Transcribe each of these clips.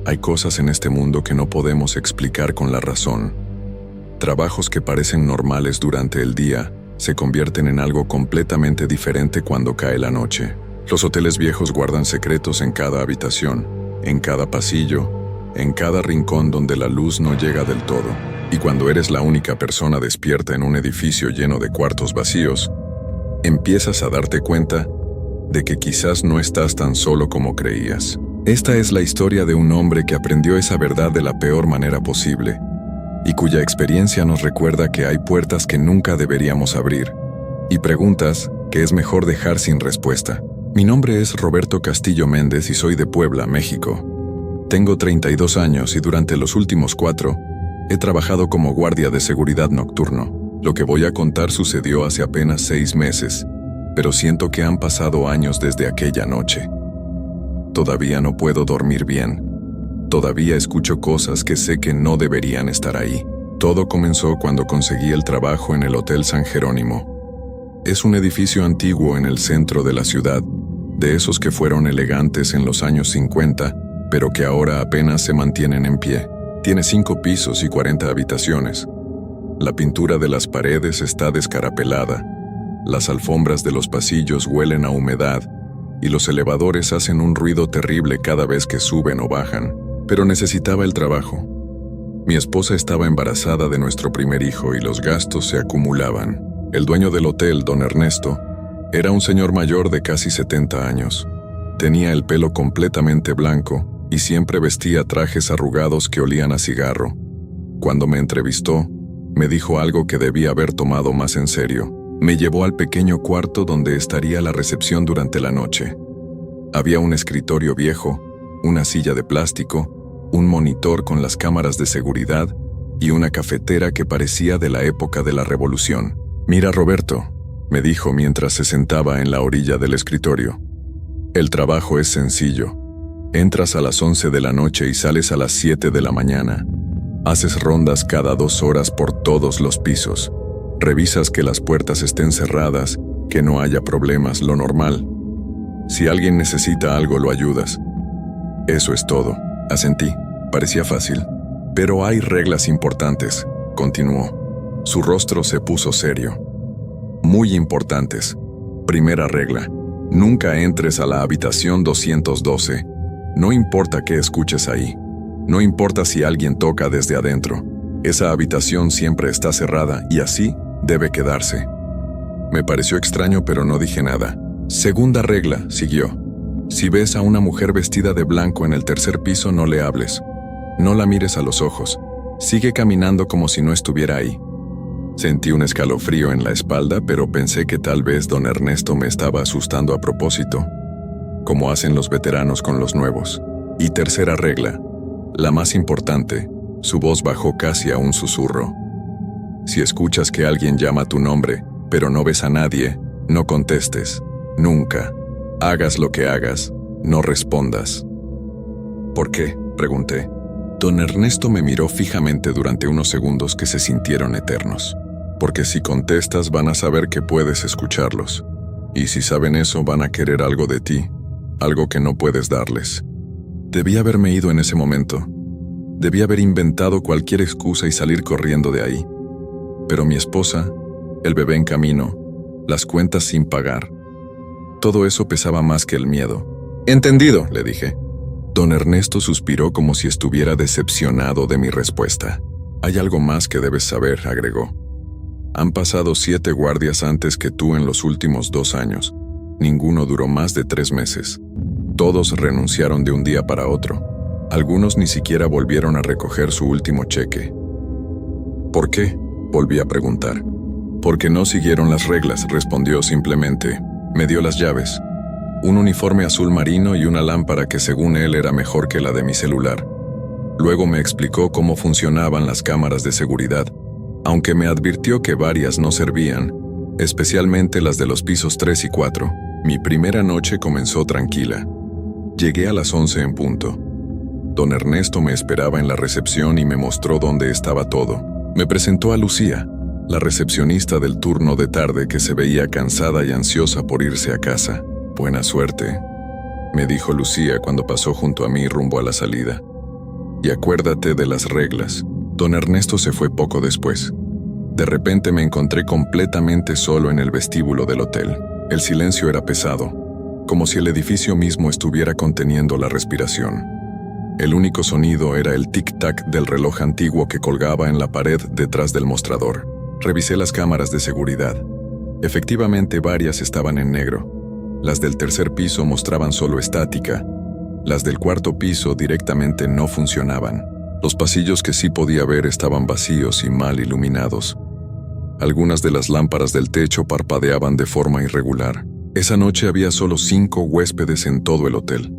Hay cosas en este mundo que no podemos explicar con la razón. Trabajos que parecen normales durante el día se convierten en algo completamente diferente cuando cae la noche. Los hoteles viejos guardan secretos en cada habitación, en cada pasillo, en cada rincón donde la luz no llega del todo. Y cuando eres la única persona despierta en un edificio lleno de cuartos vacíos, empiezas a darte cuenta de que quizás no estás tan solo como creías. Esta es la historia de un hombre que aprendió esa verdad de la peor manera posible y cuya experiencia nos recuerda que hay puertas que nunca deberíamos abrir y preguntas que es mejor dejar sin respuesta. Mi nombre es Roberto Castillo Méndez y soy de Puebla, México. Tengo 32 años y durante los últimos 4 he trabajado como guardia de seguridad nocturno. Lo que voy a contar sucedió hace apenas 6 meses, pero siento que han pasado años desde aquella noche. Todavía no puedo dormir bien. Todavía escucho cosas que sé que no deberían estar ahí. Todo comenzó cuando conseguí el trabajo en el Hotel San Jerónimo. Es un edificio antiguo en el centro de la ciudad, de esos que fueron elegantes en los años 50, pero que ahora apenas se mantienen en pie. Tiene 5 pisos y 40 habitaciones. La pintura de las paredes está descarapelada. Las alfombras de los pasillos huelen a humedad y los elevadores hacen un ruido terrible cada vez que suben o bajan. Pero necesitaba el trabajo. Mi esposa estaba embarazada de nuestro primer hijo y los gastos se acumulaban. El dueño del hotel, don Ernesto, era un señor mayor de casi 70 años. Tenía el pelo completamente blanco y siempre vestía trajes arrugados que olían a cigarro. Cuando me entrevistó, me dijo algo que debía haber tomado más en serio. Me llevó al pequeño cuarto donde estaría la recepción durante la noche. Había un escritorio viejo, una silla de plástico, un monitor con las cámaras de seguridad y una cafetera que parecía de la época de la Revolución. «Mira, Roberto», me dijo mientras se sentaba en la orilla del escritorio. «El trabajo es sencillo. Entras a las 11 de la noche y sales a las 7 de la mañana. Haces rondas cada 2 horas por todos los pisos. Revisas que las puertas estén cerradas, que no haya problemas, lo normal. Si alguien necesita algo, lo ayudas. Eso es todo». Asentí. Parecía fácil. «Pero hay reglas importantes», continuó. Su rostro se puso serio. «Muy importantes. Primera regla. Nunca entres a la habitación 212. No importa qué escuches ahí. No importa si alguien toca desde adentro. Esa habitación siempre está cerrada y así debe quedarse». Me pareció extraño, pero no dije nada. «Segunda regla», siguió. «Si ves a una mujer vestida de blanco en el 3er piso, no le hables. No la mires a los ojos. Sigue caminando como si no estuviera ahí». Sentí un escalofrío en la espalda, pero pensé que tal vez don Ernesto me estaba asustando a propósito, como hacen los veteranos con los nuevos. Y tercera regla, la más importante, su voz bajó casi a un susurro. «Si escuchas que alguien llama tu nombre, pero no ves a nadie, no contestes. Nunca. Hagas lo que hagas, no respondas». «¿Por qué?», pregunté. Don Ernesto me miró fijamente durante unos segundos que se sintieron eternos. «Porque si contestas van a saber que puedes escucharlos. Y si saben eso van a querer algo de ti, algo que no puedes darles». Debí haberme ido en ese momento. Debí haber inventado cualquier excusa y salir corriendo de ahí. Pero mi esposa, el bebé en camino, las cuentas sin pagar. Todo eso pesaba más que el miedo. «Entendido», le dije. Don Ernesto suspiró como si estuviera decepcionado de mi respuesta. «Hay algo más que debes saber», agregó. «Han pasado 7 guardias antes que tú en los últimos 2 años. Ninguno duró más de 3 meses. Todos renunciaron de un día para otro. Algunos ni siquiera volvieron a recoger su último cheque». «¿Por qué?», volví a preguntar. «Porque no siguieron las reglas», respondió simplemente. Me dio las llaves, un uniforme azul marino y una lámpara que según él era mejor que la de mi celular. Luego me explicó cómo funcionaban las cámaras de seguridad, aunque me advirtió que varias no servían, especialmente las de los pisos 3 y 4. Mi primera noche comenzó tranquila. Llegué a las 11 en punto. Don Ernesto me esperaba en la recepción y me mostró dónde estaba todo. Me presentó a Lucía, la recepcionista del turno de tarde que se veía cansada y ansiosa por irse a casa. «Buena suerte», me dijo Lucía cuando pasó junto a mí rumbo a la salida. Y acuérdate de las reglas. Don Ernesto se fue poco después. De repente me encontré completamente solo en el vestíbulo del hotel. El silencio era pesado, como si el edificio mismo estuviera conteniendo la respiración. El único sonido era el tic-tac del reloj antiguo que colgaba en la pared detrás del mostrador. Revisé las cámaras de seguridad. Efectivamente, varias estaban en negro. Las del tercer piso mostraban solo estática. Las del cuarto piso directamente no funcionaban. Los pasillos que sí podía ver estaban vacíos y mal iluminados. Algunas de las lámparas del techo parpadeaban de forma irregular. Esa noche había solo 5 huéspedes en todo el hotel.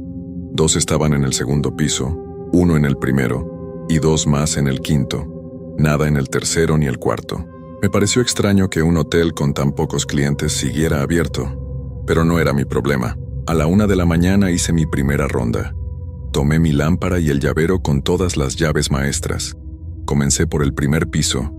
2 estaban en el segundo piso, 1 en el primero y 2 más en el quinto. Nada en el tercero ni el cuarto. Me pareció extraño que un hotel con tan pocos clientes siguiera abierto, pero no era mi problema. A la 1 de la mañana hice mi primera ronda. Tomé mi lámpara y el llavero con todas las llaves maestras. Comencé por el primer piso.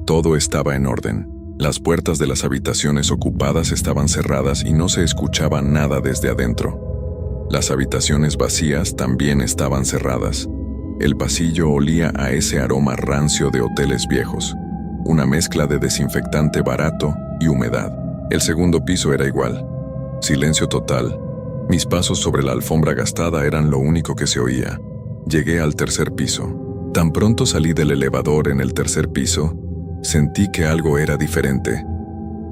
Todo estaba en orden. Las puertas de las habitaciones ocupadas estaban cerradas y no se escuchaba nada desde adentro. Las habitaciones vacías también estaban cerradas. El pasillo olía a ese aroma rancio de hoteles viejos, una mezcla de desinfectante barato y humedad. El segundo piso era igual. Silencio total. Mis pasos sobre la alfombra gastada eran lo único que se oía. Llegué al tercer piso. Tan pronto salí del elevador en el tercer piso, sentí que algo era diferente.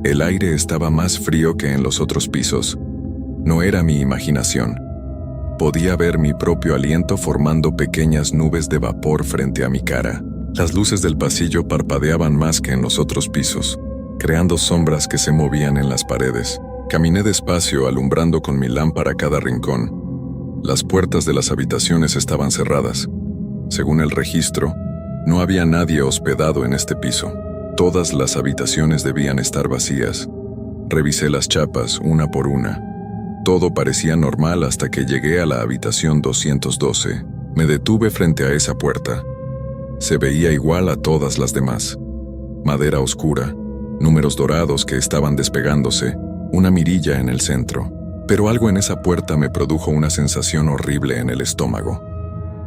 El aire estaba más frío que en los otros pisos. No era mi imaginación. Podía ver mi propio aliento formando pequeñas nubes de vapor frente a mi cara. Las luces del pasillo parpadeaban más que en los otros pisos, creando sombras que se movían en las paredes. Caminé despacio, alumbrando con mi lámpara cada rincón. Las puertas de las habitaciones estaban cerradas. Según el registro, no había nadie hospedado en este piso. Todas las habitaciones debían estar vacías. Revisé las chapas una por una. Todo parecía normal hasta que llegué a la habitación 212. Me detuve frente a esa puerta. Se veía igual a todas las demás. Madera oscura, números dorados que estaban despegándose, una mirilla en el centro. Pero algo en esa puerta me produjo una sensación horrible en el estómago.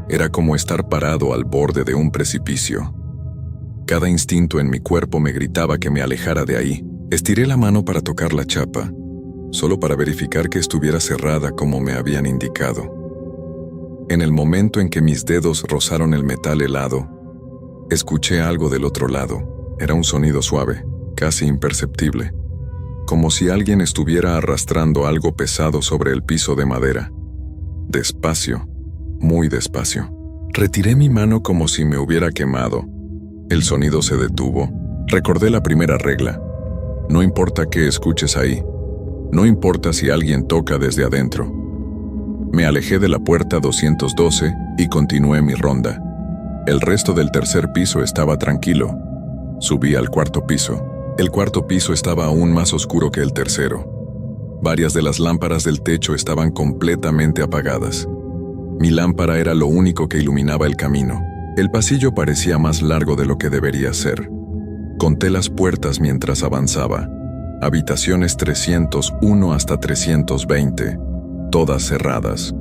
Era como estar parado al borde de un precipicio. Cada instinto en mi cuerpo me gritaba que me alejara de ahí. Estiré la mano para tocar la chapa, solo para verificar que estuviera cerrada como me habían indicado. En el momento en que mis dedos rozaron el metal helado, escuché algo del otro lado. Era un sonido suave, casi imperceptible, como si alguien estuviera arrastrando algo pesado sobre el piso de madera. Despacio, muy despacio. Retiré mi mano como si me hubiera quemado. El sonido se detuvo. Recordé la primera regla. No importa qué escuches ahí. No importa si alguien toca desde adentro. Me alejé de la puerta 212 y continué mi ronda. El resto del tercer piso estaba tranquilo. Subí al cuarto piso. El cuarto piso estaba aún más oscuro que el tercero. Varias de las lámparas del techo estaban completamente apagadas. Mi lámpara era lo único que iluminaba el camino. El pasillo parecía más largo de lo que debería ser. Conté las puertas mientras avanzaba. Habitaciones 301 hasta 320, todas cerradas,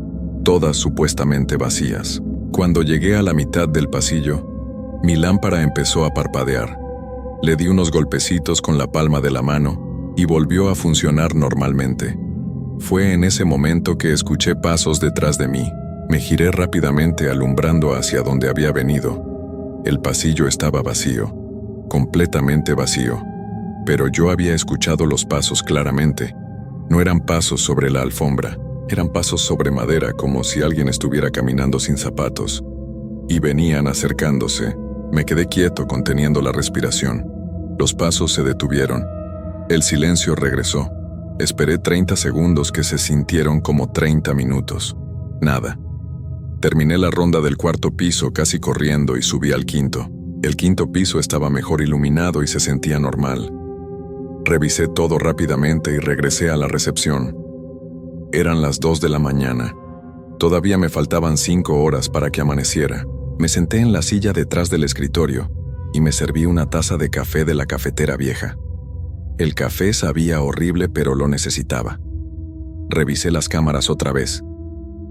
todas supuestamente vacías. Cuando llegué a la mitad del pasillo, mi lámpara empezó a parpadear. Le di unos golpecitos con la palma de la mano y volvió a funcionar normalmente. Fue en ese momento que escuché pasos detrás de mí. Me giré rápidamente alumbrando hacia donde había venido. El pasillo estaba vacío, completamente vacío. Pero yo había escuchado los pasos claramente. No eran pasos sobre la alfombra, eran pasos sobre madera como si alguien estuviera caminando sin zapatos. Y venían acercándose. Me quedé quieto conteniendo la respiración. Los pasos se detuvieron. El silencio regresó. Esperé 30 segundos que se sintieron como 30 minutos. Nada. Terminé la ronda del cuarto piso casi corriendo y subí al quinto. El quinto piso estaba mejor iluminado y se sentía normal. Revisé todo rápidamente y regresé a la recepción. Eran las 2 de la mañana. Todavía me faltaban 5 horas para que amaneciera. Me senté en la silla detrás del escritorio y me serví una taza de café de la cafetera vieja. El café sabía horrible, pero lo necesitaba. Revisé las cámaras otra vez.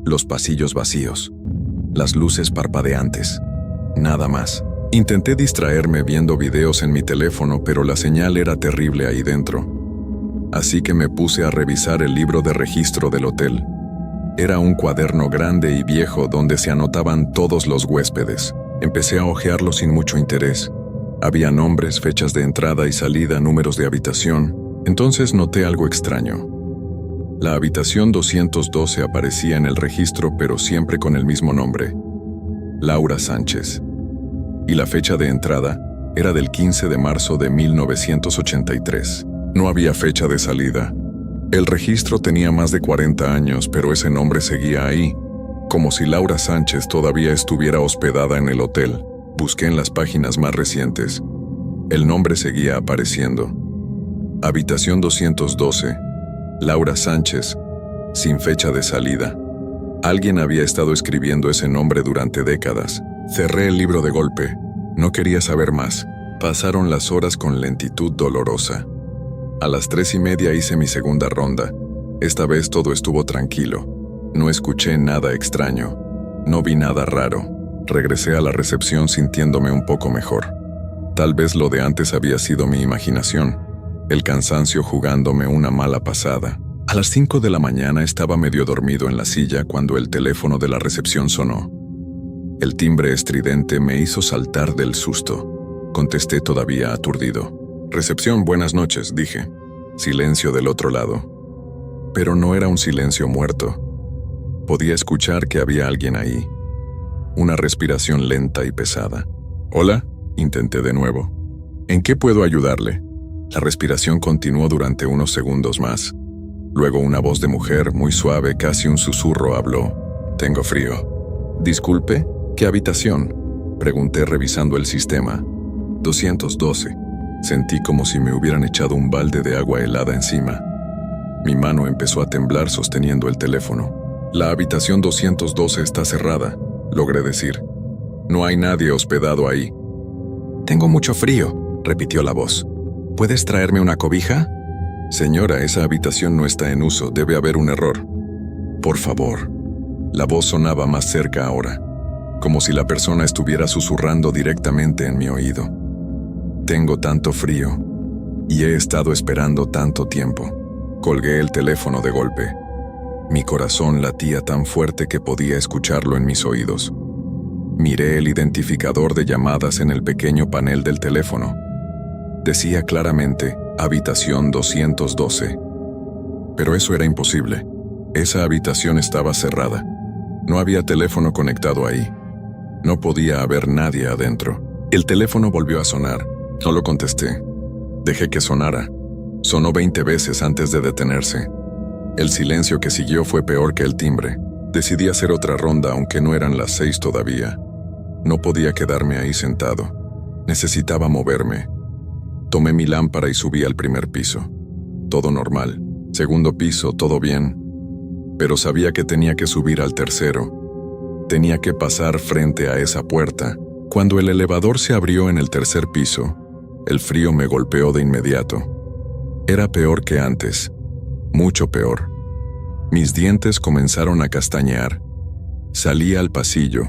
Los pasillos vacíos. las luces parpadeantes. Nada más. Intenté distraerme viendo videos en mi teléfono, pero la señal era terrible ahí dentro. Así que me puse a revisar el libro de registro del hotel. Era un cuaderno grande y viejo donde se anotaban todos los huéspedes. Empecé a hojearlo sin mucho interés. Había nombres, fechas de entrada y salida, números de habitación. Entonces noté algo extraño. La habitación 212 aparecía en el registro, pero siempre con el mismo nombre: Laura Sánchez. Y la fecha de entrada era del 15 de marzo de 1983. No había fecha de salida. El registro tenía más de 40 años, pero ese nombre seguía ahí, como si Laura Sánchez todavía estuviera hospedada en el hotel. Busqué en las páginas más recientes. El nombre seguía apareciendo. Habitación 212, Laura Sánchez, sin fecha de salida. Alguien había estado escribiendo ese nombre durante décadas. Cerré el libro de golpe. No quería saber más. Pasaron las horas con lentitud dolorosa. A las 3:30 hice mi segunda ronda. Esta vez todo estuvo tranquilo. No escuché nada extraño. No vi nada raro. Regresé a la recepción sintiéndome un poco mejor. Tal vez lo de antes había sido mi imaginación, el cansancio jugándome una mala pasada. A las 5 de la mañana estaba medio dormido en la silla cuando el teléfono de la recepción sonó. El timbre estridente me hizo saltar del susto. Contesté todavía aturdido. «Recepción, buenas noches», dije. Silencio del otro lado. Pero no era un silencio muerto. Podía escuchar que había alguien ahí. Una respiración lenta y pesada. «¿Hola?», intenté de nuevo. «¿En qué puedo ayudarle?». La respiración continuó durante unos segundos más. Luego una voz de mujer, muy suave, casi un susurro, habló. «Tengo frío». «Disculpe, ¿qué habitación?», pregunté revisando el sistema. 212. Sentí como si me hubieran echado un balde de agua helada encima. Mi mano empezó a temblar sosteniendo el teléfono. «La habitación 212 está cerrada», logré decir. «No hay nadie hospedado ahí». «Tengo mucho frío», repitió la voz. «¿Puedes traerme una cobija?». «Señora, esa habitación no está en uso, debe haber un error». «Por favor». La voz sonaba más cerca ahora, como si la persona estuviera susurrando directamente en mi oído. «Tengo tanto frío, y he estado esperando tanto tiempo». Colgué el teléfono de golpe. Mi corazón latía tan fuerte que podía escucharlo en mis oídos. Miré el identificador de llamadas en el pequeño panel del teléfono. Decía claramente, habitación 212. Pero eso era imposible. Esa habitación estaba cerrada. No había teléfono conectado ahí. No podía haber nadie adentro. El teléfono volvió a sonar. No lo contesté. Dejé que sonara. Sonó 20 veces antes de detenerse. El silencio que siguió fue peor que el timbre. Decidí hacer otra ronda, aunque no eran las 6 todavía. No podía quedarme ahí sentado. Necesitaba moverme. Tomé mi lámpara y subí al primer piso. Todo normal. Segundo piso, todo bien. Pero sabía que tenía que subir al tercero. Tenía que pasar frente a esa puerta. Cuando el elevador se abrió en el tercer piso, el frío me golpeó de inmediato. Era peor que antes. Mucho peor. Mis dientes comenzaron a castañear. Salí al pasillo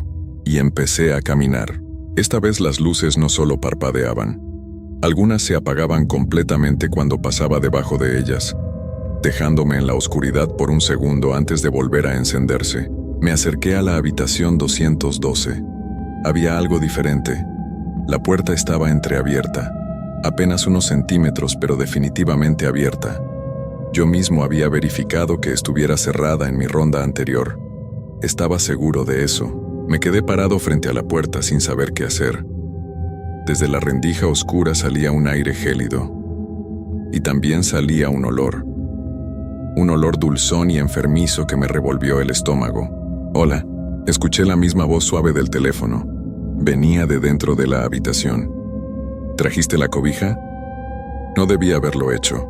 y empecé a caminar. Esta vez las luces no solo parpadeaban. Algunas se apagaban completamente cuando pasaba debajo de ellas, dejándome en la oscuridad por un segundo antes de volver a encenderse. Me acerqué a la habitación 212. Había algo diferente. La puerta estaba entreabierta, apenas unos centímetros, pero definitivamente abierta. Yo mismo había verificado que estuviera cerrada en mi ronda anterior. Estaba seguro de eso. Me quedé parado frente a la puerta sin saber qué hacer. Desde la rendija oscura salía un aire gélido. Y también salía un olor. Un olor dulzón y enfermizo que me revolvió el estómago. «Hola», escuché la misma voz suave del teléfono. Venía de dentro de la habitación. «¿Trajiste la cobija?». No debía haberlo hecho.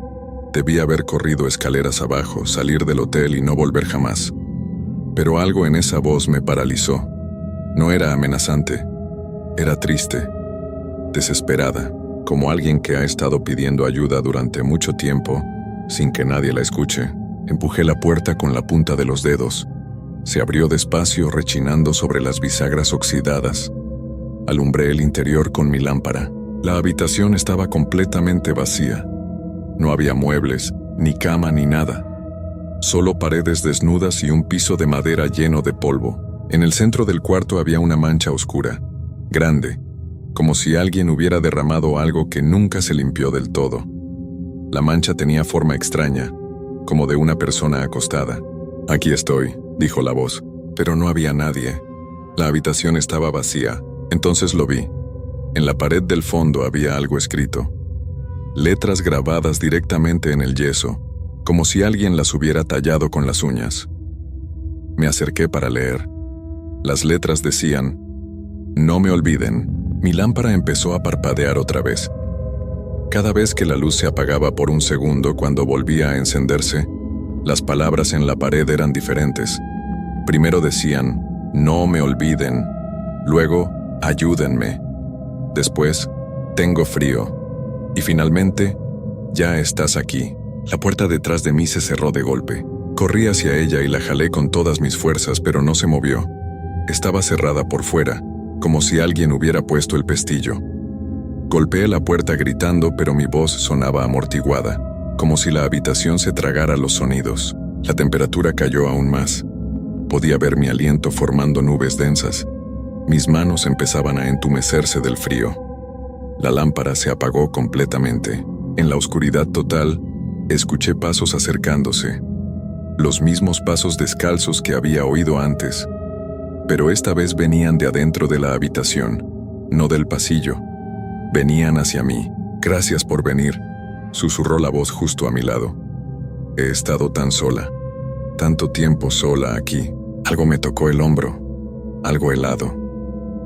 Debía haber corrido escaleras abajo, salir del hotel y no volver jamás. Pero algo en esa voz me paralizó. No era amenazante. Era triste. Desesperada, como alguien que ha estado pidiendo ayuda durante mucho tiempo, sin que nadie la escuche. Empujé la puerta con la punta de los dedos. Se abrió despacio, rechinando sobre las bisagras oxidadas. Alumbré el interior con mi lámpara. La habitación estaba completamente vacía. No había muebles, ni cama, ni nada. Solo paredes desnudas y un piso de madera lleno de polvo. En el centro del cuarto había una mancha oscura, grande, como si alguien hubiera derramado algo que nunca se limpió del todo. La mancha tenía forma extraña, como de una persona acostada. «Aquí estoy», dijo la voz, pero no había nadie. La habitación estaba vacía. Entonces lo vi. En la pared del fondo había algo escrito. Letras grabadas directamente en el yeso, como si alguien las hubiera tallado con las uñas. Me acerqué para leer. Las letras decían: «No me olviden». Mi lámpara empezó a parpadear otra vez. Cada vez que la luz se apagaba por un segundo, cuando volvía a encenderse, las palabras en la pared eran diferentes. Primero decían: «No me olviden». Luego: «Ayúdenme». Después: «Tengo frío». Y finalmente: «Ya estás aquí». La puerta detrás de mí se cerró de golpe. Corrí hacia ella y la jalé con todas mis fuerzas, pero no se movió. Estaba cerrada por fuera, como si alguien hubiera puesto el pestillo. Golpeé la puerta gritando, pero mi voz sonaba amortiguada, como si la habitación se tragara los sonidos. La temperatura cayó aún más. Podía ver mi aliento formando nubes densas. Mis manos empezaban a entumecerse del frío. La lámpara se apagó completamente. En la oscuridad total, escuché pasos acercándose. Los mismos pasos descalzos que había oído antes. Pero esta vez venían de adentro de la habitación, no del pasillo. Venían hacia mí. «Gracias por venir», susurró la voz justo a mi lado. «He estado tan sola, tanto tiempo sola aquí». Algo me tocó el hombro, algo helado,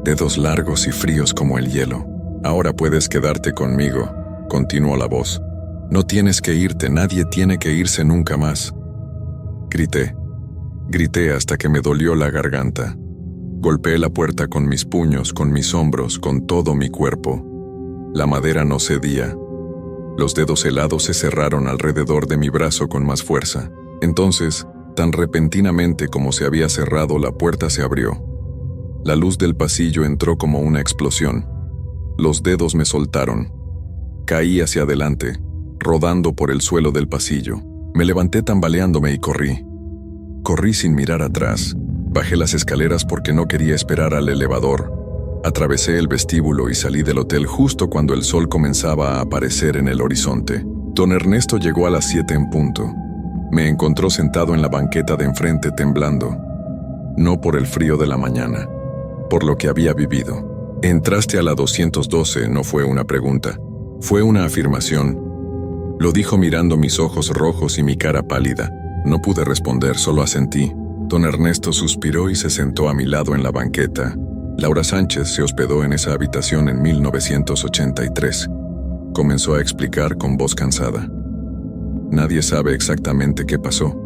dedos largos y fríos como el hielo. «Ahora puedes quedarte conmigo», continuó la voz. «No tienes que irte, nadie tiene que irse nunca más». Grité hasta que me dolió la garganta. Golpeé la puerta con mis puños, con mis hombros, con todo mi cuerpo. La madera no cedía. Los dedos helados se cerraron alrededor de mi brazo con más fuerza. Entonces, tan repentinamente como se había cerrado, la puerta se abrió. La luz del pasillo entró como una explosión. Los dedos me soltaron. Caí hacia adelante, rodando por el suelo del pasillo. Me levanté tambaleándome y corrí. Corrí sin mirar atrás. Bajé las escaleras porque no quería esperar al elevador. Atravesé el vestíbulo y salí del hotel justo cuando el sol comenzaba a aparecer en el horizonte. Don Ernesto llegó a las 7 en punto. Me encontró sentado en la banqueta de enfrente temblando. No por el frío de la mañana, por lo que había vivido. «Entraste a la 212», no fue una pregunta, fue una afirmación. Lo dijo mirando mis ojos rojos y mi cara pálida. No pude responder, solo asentí. Don Ernesto suspiró y se sentó a mi lado en la banqueta. Laura Sánchez se hospedó en esa habitación en 1983. Comenzó a explicar con voz cansada. Nadie sabe exactamente qué pasó.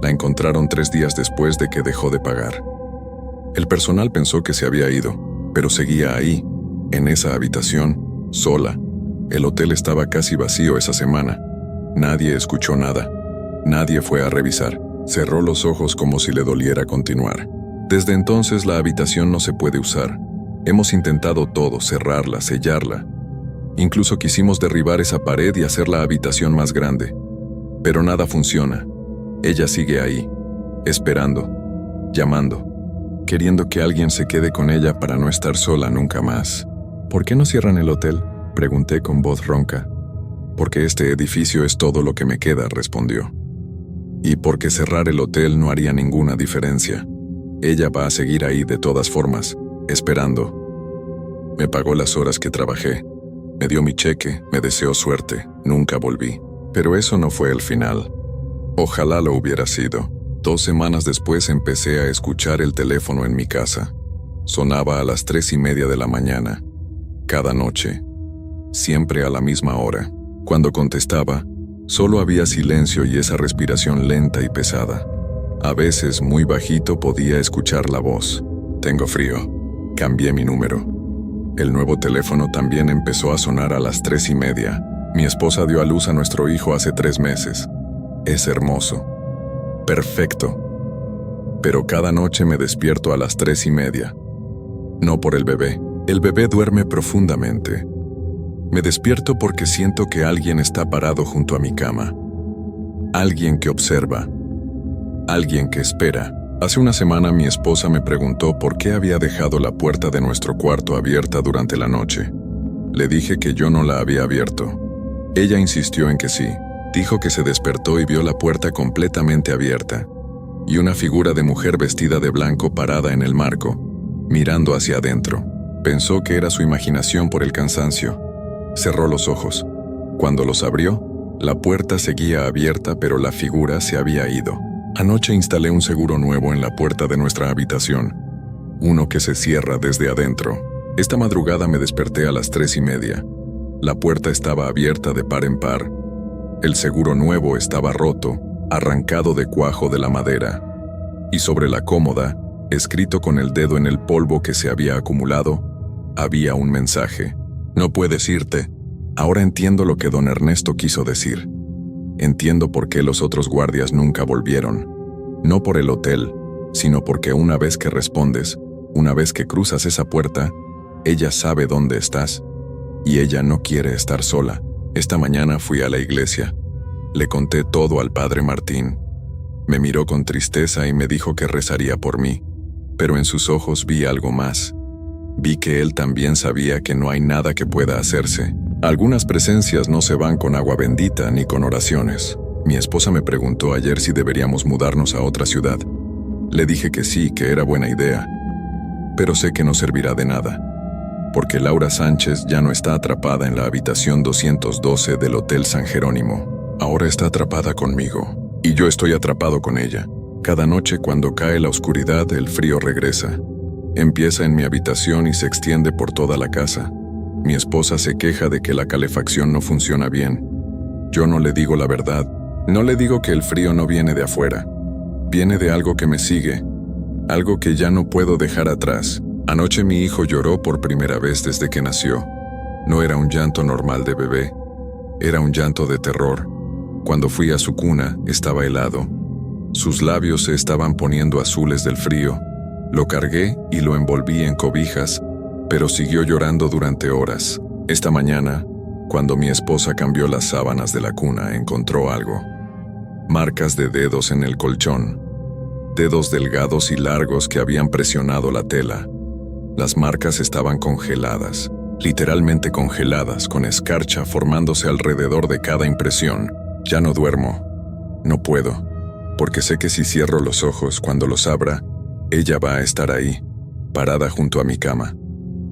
La encontraron 3 días después de que dejó de pagar. El personal pensó que se había ido, pero seguía ahí, en esa habitación, sola. El hotel estaba casi vacío esa semana. Nadie escuchó nada. Nadie fue a revisar. Cerró los ojos como si le doliera continuar. Desde entonces la habitación no se puede usar. Hemos intentado todo, cerrarla, sellarla. Incluso quisimos derribar esa pared y hacer la habitación más grande. Pero nada funciona. Ella sigue ahí, esperando, llamando, queriendo que alguien se quede con ella para no estar sola nunca más. «¿Por qué no cierran el hotel?», pregunté con voz ronca. «Porque este edificio es todo lo que me queda», respondió. «Y porque cerrar el hotel no haría ninguna diferencia. Ella va a seguir ahí de todas formas, esperando». Me pagó las horas que trabajé. Me dio mi cheque, me deseó suerte. Nunca volví. Pero eso no fue el final. Ojalá lo hubiera sido. 2 semanas después empecé a escuchar el teléfono en mi casa. Sonaba a las 3:30 de la mañana. Cada noche. Siempre a la misma hora. Cuando contestaba, solo había silencio y esa respiración lenta y pesada. A veces, muy bajito, podía escuchar la voz. «Tengo frío». Cambié mi número. El nuevo teléfono también empezó a sonar a las 3:30. Mi esposa dio a luz a nuestro hijo hace 3 meses. Es hermoso. Perfecto. pero cada noche me despierto a las 3:30. No por el bebé. El bebé duerme profundamente. Me despierto porque siento que alguien está parado junto a mi cama. Alguien que observa. Alguien que espera. Hace una semana mi esposa me preguntó por qué había dejado la puerta de nuestro cuarto abierta durante la noche. Le dije que yo no la había abierto. Ella insistió en que sí. Dijo que se despertó y vio la puerta completamente abierta, y una figura de mujer vestida de blanco parada en el marco, mirando hacia adentro. Pensó que era su imaginación por el cansancio. Cerró los ojos. Cuando los abrió, la puerta seguía abierta, pero la figura se había ido. Anoche instalé un seguro nuevo en la puerta de nuestra habitación, uno que se cierra desde adentro. Esta madrugada me desperté a las 3:30. La puerta estaba abierta de par en par. El seguro nuevo estaba roto, arrancado de cuajo de la madera. Y sobre la cómoda, escrito con el dedo en el polvo que se había acumulado, había un mensaje. No puedes irte. Ahora entiendo lo que don Ernesto quiso decir. Entiendo por qué los otros guardias nunca volvieron. No por el hotel, sino porque una vez que respondes, una vez que cruzas esa puerta, ella sabe dónde estás. Y ella no quiere estar sola. Esta mañana fui a la iglesia. Le conté todo al padre Martín. Me miró con tristeza y me dijo que rezaría por mí. Pero en sus ojos vi algo más. Vi que él también sabía que no hay nada que pueda hacerse. Algunas presencias no se van con agua bendita ni con oraciones. Mi esposa me preguntó ayer si deberíamos mudarnos a otra ciudad. Le dije que sí, que era buena idea. Pero sé que no servirá de nada. Porque Laura Sánchez ya no está atrapada en la habitación 212 del Hotel San Jerónimo. Ahora está atrapada conmigo. Y yo estoy atrapado con ella. Cada noche cuando cae la oscuridad, el frío regresa. Empieza en mi habitación y se extiende por toda la casa. Mi esposa se queja de que la calefacción no funciona bien. Yo no le digo la verdad. No le digo que el frío no viene de afuera. Viene de algo que me sigue. Algo que ya no puedo dejar atrás. Anoche mi hijo lloró por primera vez desde que nació. No era un llanto normal de bebé. Era un llanto de terror. Cuando fui a su cuna, estaba helado. Sus labios se estaban poniendo azules del frío. Lo cargué y lo envolví en cobijas, pero siguió llorando durante horas. Esta mañana, cuando mi esposa cambió las sábanas de la cuna, encontró algo. Marcas de dedos en el colchón. Dedos delgados y largos que habían presionado la tela. Las marcas estaban congeladas, literalmente congeladas, con escarcha formándose alrededor de cada impresión. Ya no duermo. No puedo, porque sé que si cierro los ojos, cuando los abra, ella va a estar ahí, parada junto a mi cama,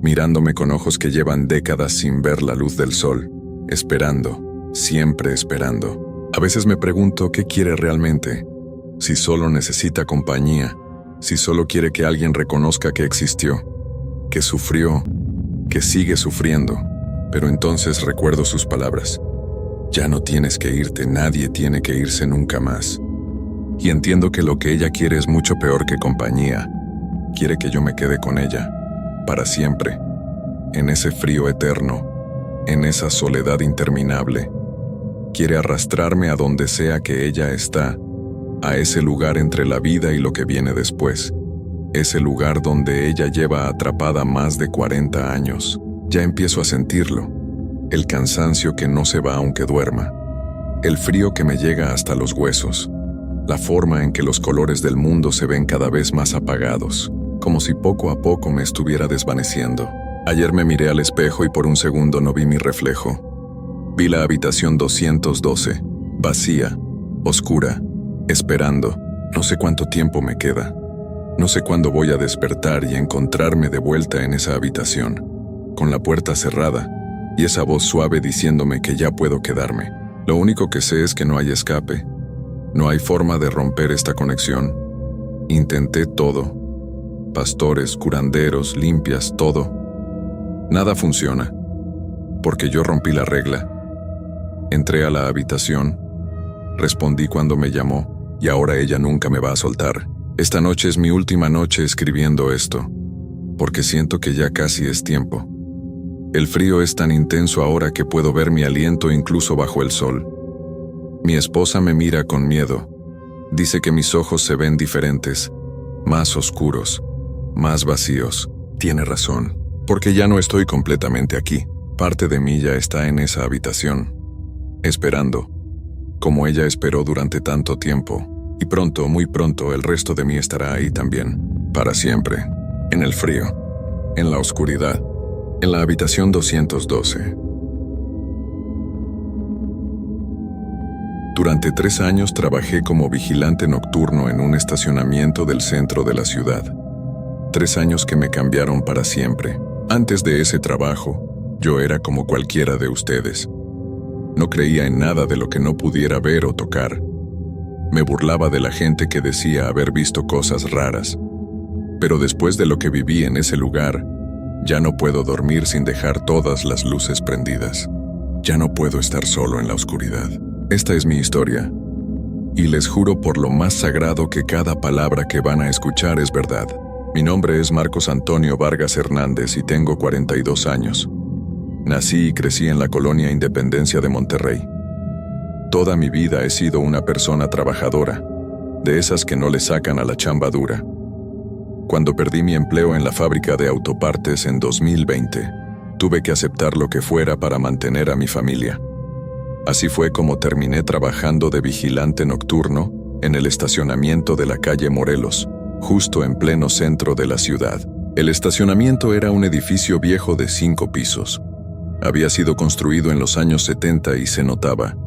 mirándome con ojos que llevan décadas sin ver la luz del sol, esperando, siempre esperando. A veces me pregunto qué quiere realmente, si solo necesita compañía, si solo quiere que alguien reconozca que existió, que sufrió, que sigue sufriendo. Pero entonces recuerdo sus palabras. Ya no tienes que irte, nadie tiene que irse nunca más. Y entiendo que lo que ella quiere es mucho peor que compañía. Quiere que yo me quede con ella, para siempre, en ese frío eterno, en esa soledad interminable. Quiere arrastrarme a donde sea que ella está, a ese lugar entre la vida y lo que viene después. Ese lugar donde ella lleva atrapada más de 40 años. Ya empiezo a sentirlo. El cansancio que no se va aunque duerma. El frío que me llega hasta los huesos. La forma en que los colores del mundo se ven cada vez más apagados, como si poco a poco me estuviera desvaneciendo. Ayer me miré al espejo y por un segundo no vi mi reflejo. Vi la habitación 212, vacía, oscura, esperando. No sé cuánto tiempo me queda. No sé cuándo voy a despertar y encontrarme de vuelta en esa habitación, con la puerta cerrada, y esa voz suave diciéndome que ya puedo quedarme. Lo único que sé es que no hay escape. No hay forma de romper esta conexión. Intenté todo. Pastores, curanderos, limpias, todo. Nada funciona. Porque yo rompí la regla. Entré a la habitación. Respondí cuando me llamó, y ahora ella nunca me va a soltar. Esta noche es mi última noche escribiendo esto, porque siento que ya casi es tiempo. El frío es tan intenso ahora que puedo ver mi aliento incluso bajo el sol. Mi esposa me mira con miedo. Dice que mis ojos se ven diferentes, más oscuros, más vacíos. Tiene razón, porque ya no estoy completamente aquí. Parte de mí ya está en esa habitación, esperando, como ella esperó durante tanto tiempo, y pronto, muy pronto, el resto de mí estará ahí también, para siempre, en el frío, en la oscuridad, en la habitación 212. Durante 3 años trabajé como vigilante nocturno en un estacionamiento del centro de la ciudad. 3 años que me cambiaron para siempre. Antes de ese trabajo, yo era como cualquiera de ustedes. No creía en nada de lo que no pudiera ver o tocar. Me burlaba de la gente que decía haber visto cosas raras. Pero después de lo que viví en ese lugar, ya no puedo dormir sin dejar todas las luces prendidas. Ya no puedo estar solo en la oscuridad. Esta es mi historia, y les juro por lo más sagrado que cada palabra que van a escuchar es verdad. Mi nombre es Marcos Antonio Vargas Hernández y tengo 42 años. Nací y crecí en la colonia Independencia de Monterrey. Toda mi vida he sido una persona trabajadora, de esas que no le sacan a la chamba dura. Cuando perdí mi empleo en la fábrica de autopartes en 2020, tuve que aceptar lo que fuera para mantener a mi familia. Así fue como terminé trabajando de vigilante nocturno en el estacionamiento de la calle Morelos, justo en pleno centro de la ciudad. El estacionamiento era un edificio viejo de 5 pisos. Había sido construido en los años 70 y se notaba.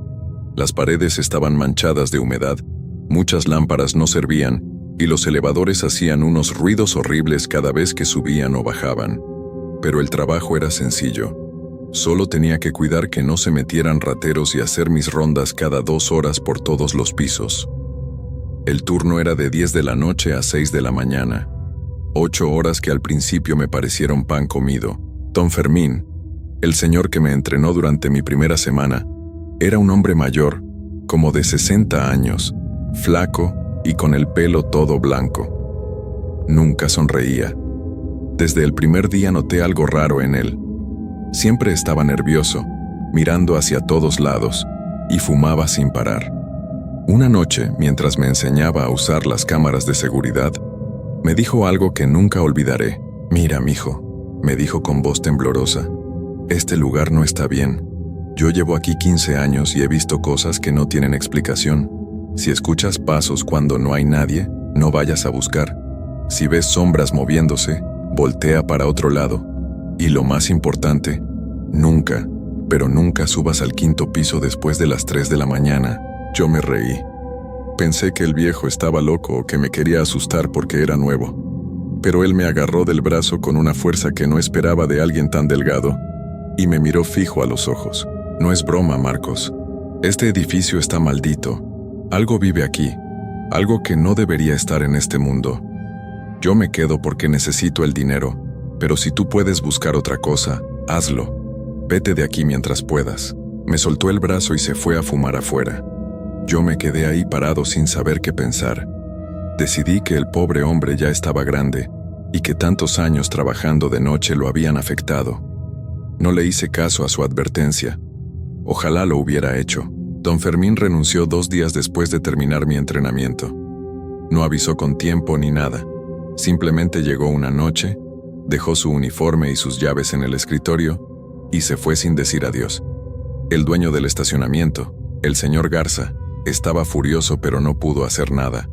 Las paredes estaban manchadas de humedad, muchas lámparas no servían y los elevadores hacían unos ruidos horribles cada vez que subían o bajaban. Pero el trabajo era sencillo. Solo tenía que cuidar que no se metieran rateros y hacer mis rondas cada 2 horas por todos los pisos. El turno era de 10 de la noche a 6 de la mañana. 8 horas que al principio me parecieron pan comido. Don Fermín, el señor que me entrenó durante mi primera semana, era un hombre mayor, como de 60 años, flaco y con el pelo todo blanco. Nunca sonreía. Desde el primer día noté algo raro en él. Siempre estaba nervioso, mirando hacia todos lados, y fumaba sin parar. Una noche, mientras me enseñaba a usar las cámaras de seguridad, me dijo algo que nunca olvidaré. «Mira, mijo», me dijo con voz temblorosa, «este lugar no está bien. Yo llevo aquí 15 años y he visto cosas que no tienen explicación. Si escuchas pasos cuando no hay nadie, no vayas a buscar. Si ves sombras moviéndose, voltea para otro lado. Y lo más importante, nunca, pero nunca subas al 5º piso después de las 3 de la mañana». Yo me reí. Pensé que el viejo estaba loco o que me quería asustar porque era nuevo. Pero él me agarró del brazo con una fuerza que no esperaba de alguien tan delgado y me miró fijo a los ojos. «No es broma, Marcos. Este edificio está maldito. Algo vive aquí, algo que no debería estar en este mundo. Yo me quedo porque necesito el dinero. Pero si tú puedes buscar otra cosa, hazlo. Vete de aquí mientras puedas». Me soltó el brazo y se fue a fumar afuera. Yo me quedé ahí parado sin saber qué pensar. Decidí que el pobre hombre ya estaba grande y que tantos años trabajando de noche lo habían afectado. No le hice caso a su advertencia. Ojalá lo hubiera hecho. Don Fermín renunció 2 días después de terminar mi entrenamiento. No avisó con tiempo ni nada. Simplemente llegó una noche, dejó su uniforme y sus llaves en el escritorio y se fue sin decir adiós. El dueño del estacionamiento, el señor Garza, estaba furioso pero no pudo hacer nada.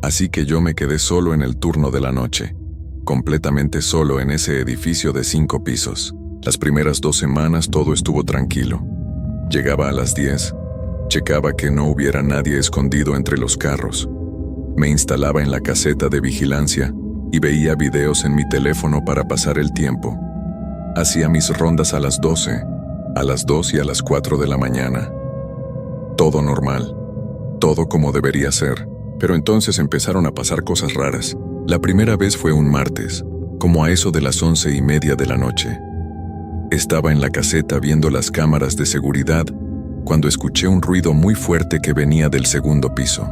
Así que yo me quedé solo en el turno de la noche, completamente solo en ese edificio de 5 pisos. Las primeras 2 semanas todo estuvo tranquilo. Llegaba a las 10, checaba que no hubiera nadie escondido entre los carros. Me instalaba en la caseta de vigilancia y veía videos en mi teléfono para pasar el tiempo. Hacía mis rondas a las 12, a las 2 y a las 4 de la mañana. Todo normal, todo como debería ser, pero entonces empezaron a pasar cosas raras. La primera vez fue un martes, como a eso de las 11:30 de la noche. Estaba en la caseta viendo las cámaras de seguridad cuando escuché un ruido muy fuerte que venía del 2º piso,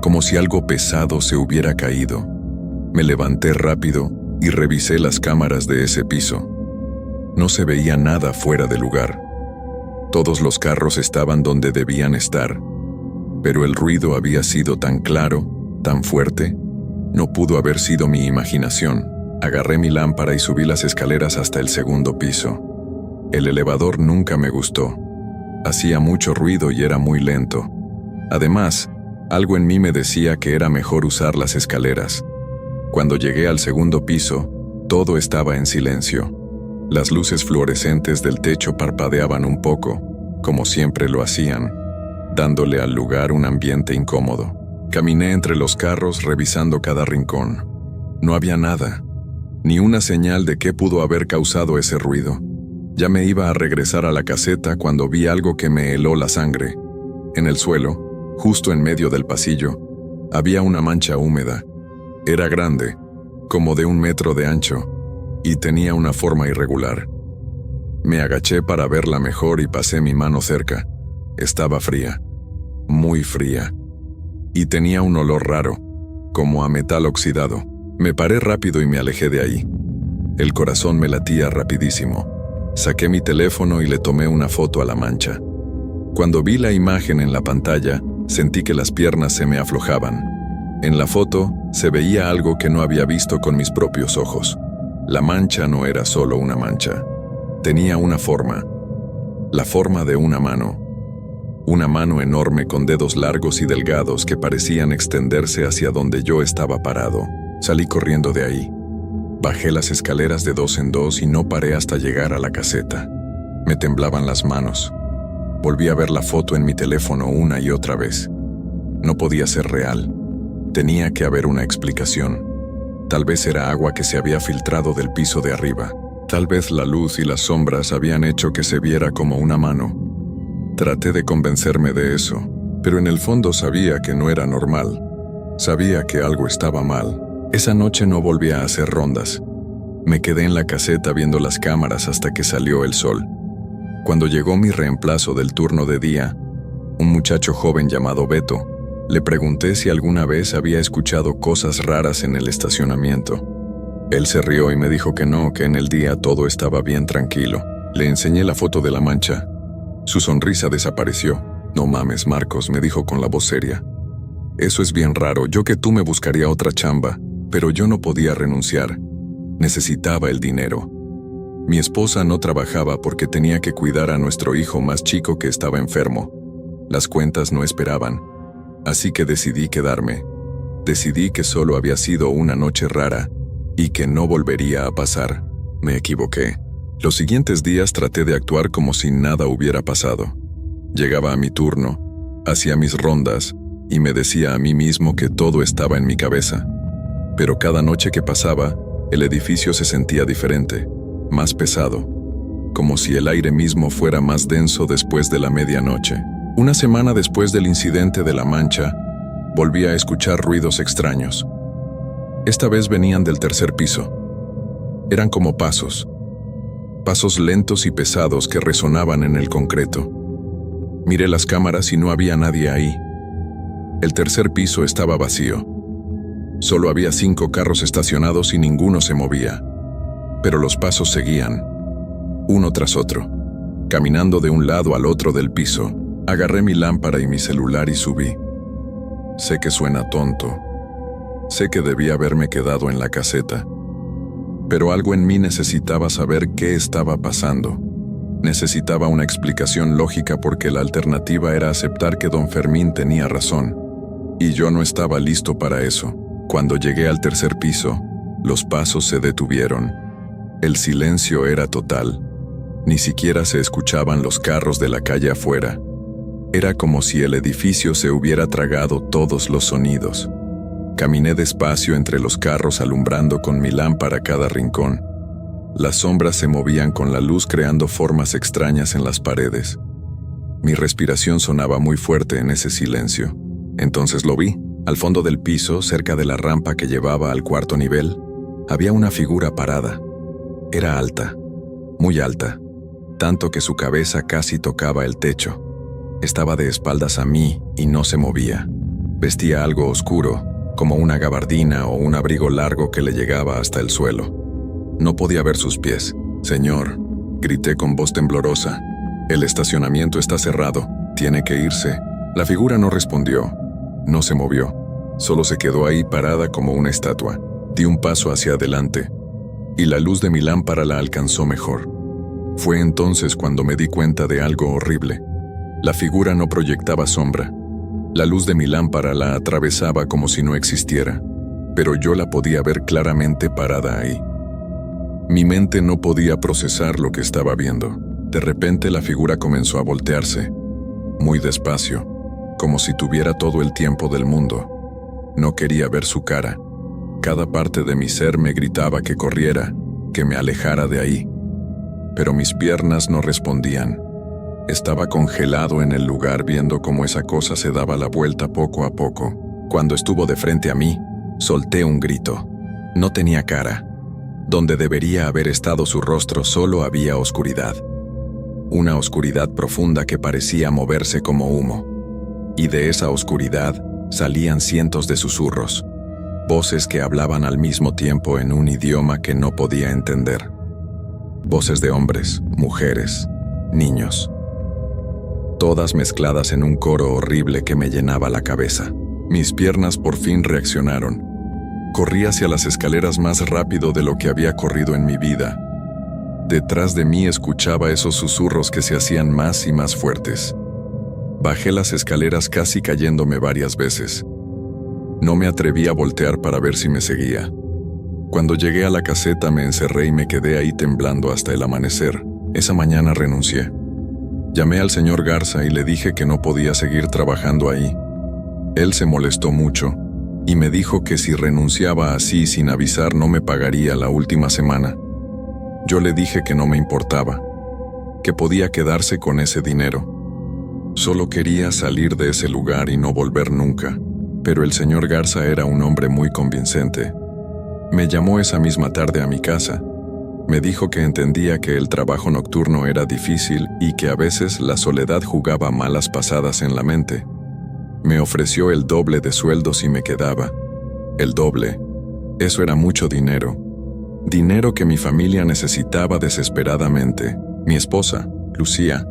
como si algo pesado se hubiera caído. Me levanté rápido y revisé las cámaras de ese piso. No se veía nada fuera de lugar. Todos los carros estaban donde debían estar, pero el ruido había sido tan claro, tan fuerte, No pudo haber sido mi imaginación. Agarré mi lámpara y subí las escaleras hasta el segundo piso. El elevador nunca me gustó. Hacía mucho ruido y era muy lento. Además, algo en mí me decía que era mejor usar las escaleras. Cuando llegué al segundo piso, todo estaba en silencio. Las luces fluorescentes del techo parpadeaban un poco, como siempre lo hacían, dándole al lugar un ambiente incómodo. Caminé entre los carros revisando cada rincón. No había nada, ni una señal de qué pudo haber causado ese ruido. Ya me iba a regresar a la caseta cuando vi algo que me heló la sangre. En el suelo, justo en medio del pasillo, había una mancha húmeda. Era grande, como de 1 metro de ancho, y tenía una forma irregular. Me agaché para verla mejor y pasé mi mano cerca. Estaba fría, muy fría, y tenía un olor raro, como a metal oxidado. Me paré rápido y me alejé de ahí. El corazón me latía rapidísimo. Saqué mi teléfono y le tomé una foto a la mancha. Cuando vi la imagen en la pantalla, sentí que las piernas se me aflojaban. En la foto se veía algo que no había visto con mis propios ojos. La mancha no era solo una mancha. Tenía una forma. La forma de una mano. Una mano enorme con dedos largos y delgados que parecían extenderse hacia donde yo estaba parado. Salí corriendo de ahí. Bajé las escaleras de 2 en 2 y no paré hasta llegar a la caseta. Me temblaban las manos. Volví a ver la foto en mi teléfono una y otra vez. No podía ser real. Tenía que haber una explicación. Tal vez era agua que se había filtrado del piso de arriba. Tal vez la luz y las sombras habían hecho que se viera como una mano. Traté de convencerme de eso, pero en el fondo sabía que no era normal. Sabía que algo estaba mal. Esa noche no volví a hacer rondas. Me quedé en la caseta viendo las cámaras hasta que salió el sol. Cuando llegó mi reemplazo del turno de día, un muchacho joven llamado Beto, le pregunté si alguna vez había escuchado cosas raras en el estacionamiento. Él se rió y me dijo que no, que en el día todo estaba bien tranquilo. Le enseñé la foto de la mancha. Su sonrisa desapareció. «No mames, Marcos», me dijo con la voz seria. «Eso es bien raro. Yo que tú me buscaría otra chamba, pero yo no podía renunciar. Necesitaba el dinero. Mi esposa no trabajaba porque tenía que cuidar a nuestro hijo más chico que estaba enfermo. Las cuentas no esperaban. Así que decidí quedarme. Decidí que solo había sido una noche rara y que no volvería a pasar. Me equivoqué. Los siguientes días traté de actuar como si nada hubiera pasado. Llegaba a mi turno, hacía mis rondas y me decía a mí mismo que todo estaba en mi cabeza. Pero cada noche que pasaba, el edificio se sentía diferente, más pesado, como si el aire mismo fuera más denso después de la medianoche. Una semana después del incidente de la mancha, volví a escuchar ruidos extraños. Esta vez venían del 3er piso. Eran como pasos lentos y pesados que resonaban en el concreto. Miré las cámaras y no había nadie ahí. El 3er piso estaba vacío. Solo había 5 carros estacionados y ninguno se movía. Pero los pasos seguían, uno tras otro. Caminando de un lado al otro del piso, agarré mi lámpara y mi celular y subí. Sé que suena tonto. Sé que debí haberme quedado en la caseta. Pero algo en mí necesitaba saber qué estaba pasando. Necesitaba una explicación lógica porque la alternativa era aceptar que don Fermín tenía razón. Y yo no estaba listo para eso. Cuando llegué al 3er piso, los pasos se detuvieron. El silencio era total. Ni siquiera se escuchaban los carros de la calle afuera. Era como si el edificio se hubiera tragado todos los sonidos. Caminé despacio entre los carros alumbrando con mi lámpara cada rincón. Las sombras se movían con la luz creando formas extrañas en las paredes. Mi respiración sonaba muy fuerte en ese silencio. Entonces lo vi. Al fondo del piso, cerca de la rampa que llevaba al 4.º nivel, había una figura parada. Era alta, muy alta, tanto que su cabeza casi tocaba el techo. Estaba de espaldas a mí y no se movía. Vestía algo oscuro, como una gabardina o un abrigo largo que le llegaba hasta el suelo. No podía ver sus pies. «Señor», grité con voz temblorosa, «el estacionamiento está cerrado. Tiene que irse». La figura no respondió. No se movió. Solo se quedó ahí parada como una estatua. Di un paso hacia adelante, y la luz de mi lámpara la alcanzó mejor. Fue entonces cuando me di cuenta de algo horrible. La figura no proyectaba sombra. La luz de mi lámpara la atravesaba como si no existiera, pero yo la podía ver claramente parada ahí. Mi mente no podía procesar lo que estaba viendo. De repente la figura comenzó a voltearse, muy despacio, como si tuviera todo el tiempo del mundo. No quería ver su cara. Cada parte de mi ser me gritaba que corriera, que me alejara de ahí. Pero mis piernas no respondían. Estaba congelado en el lugar viendo cómo esa cosa se daba la vuelta poco a poco. Cuando estuvo de frente a mí, solté un grito. No tenía cara. Donde debería haber estado su rostro solo había oscuridad. Una oscuridad profunda que parecía moverse como humo. Y de esa oscuridad salían cientos de susurros. Voces que hablaban al mismo tiempo en un idioma que no podía entender. Voces de hombres, mujeres, niños. Todas mezcladas en un coro horrible que me llenaba la cabeza. Mis piernas por fin reaccionaron. Corrí hacia las escaleras más rápido de lo que había corrido en mi vida. Detrás de mí escuchaba esos susurros que se hacían más y más fuertes. Bajé las escaleras casi cayéndome varias veces. No me atreví a voltear para ver si me seguía. Cuando llegué a la caseta me encerré y me quedé ahí temblando hasta el amanecer. Esa mañana renuncié. Llamé al señor Garza y le dije que no podía seguir trabajando ahí. Él se molestó mucho y me dijo que si renunciaba así sin avisar no me pagaría la última semana. Yo le dije que no me importaba, que podía quedarse con ese dinero. Solo quería salir de ese lugar y no volver nunca, pero el señor Garza era un hombre muy convincente. Me llamó esa misma tarde a mi casa. Me dijo que entendía que el trabajo nocturno era difícil y que a veces la soledad jugaba malas pasadas en la mente. Me ofreció el doble de sueldo si me quedaba. El doble. Eso era mucho dinero. Dinero que mi familia necesitaba desesperadamente. Mi esposa, Lucía,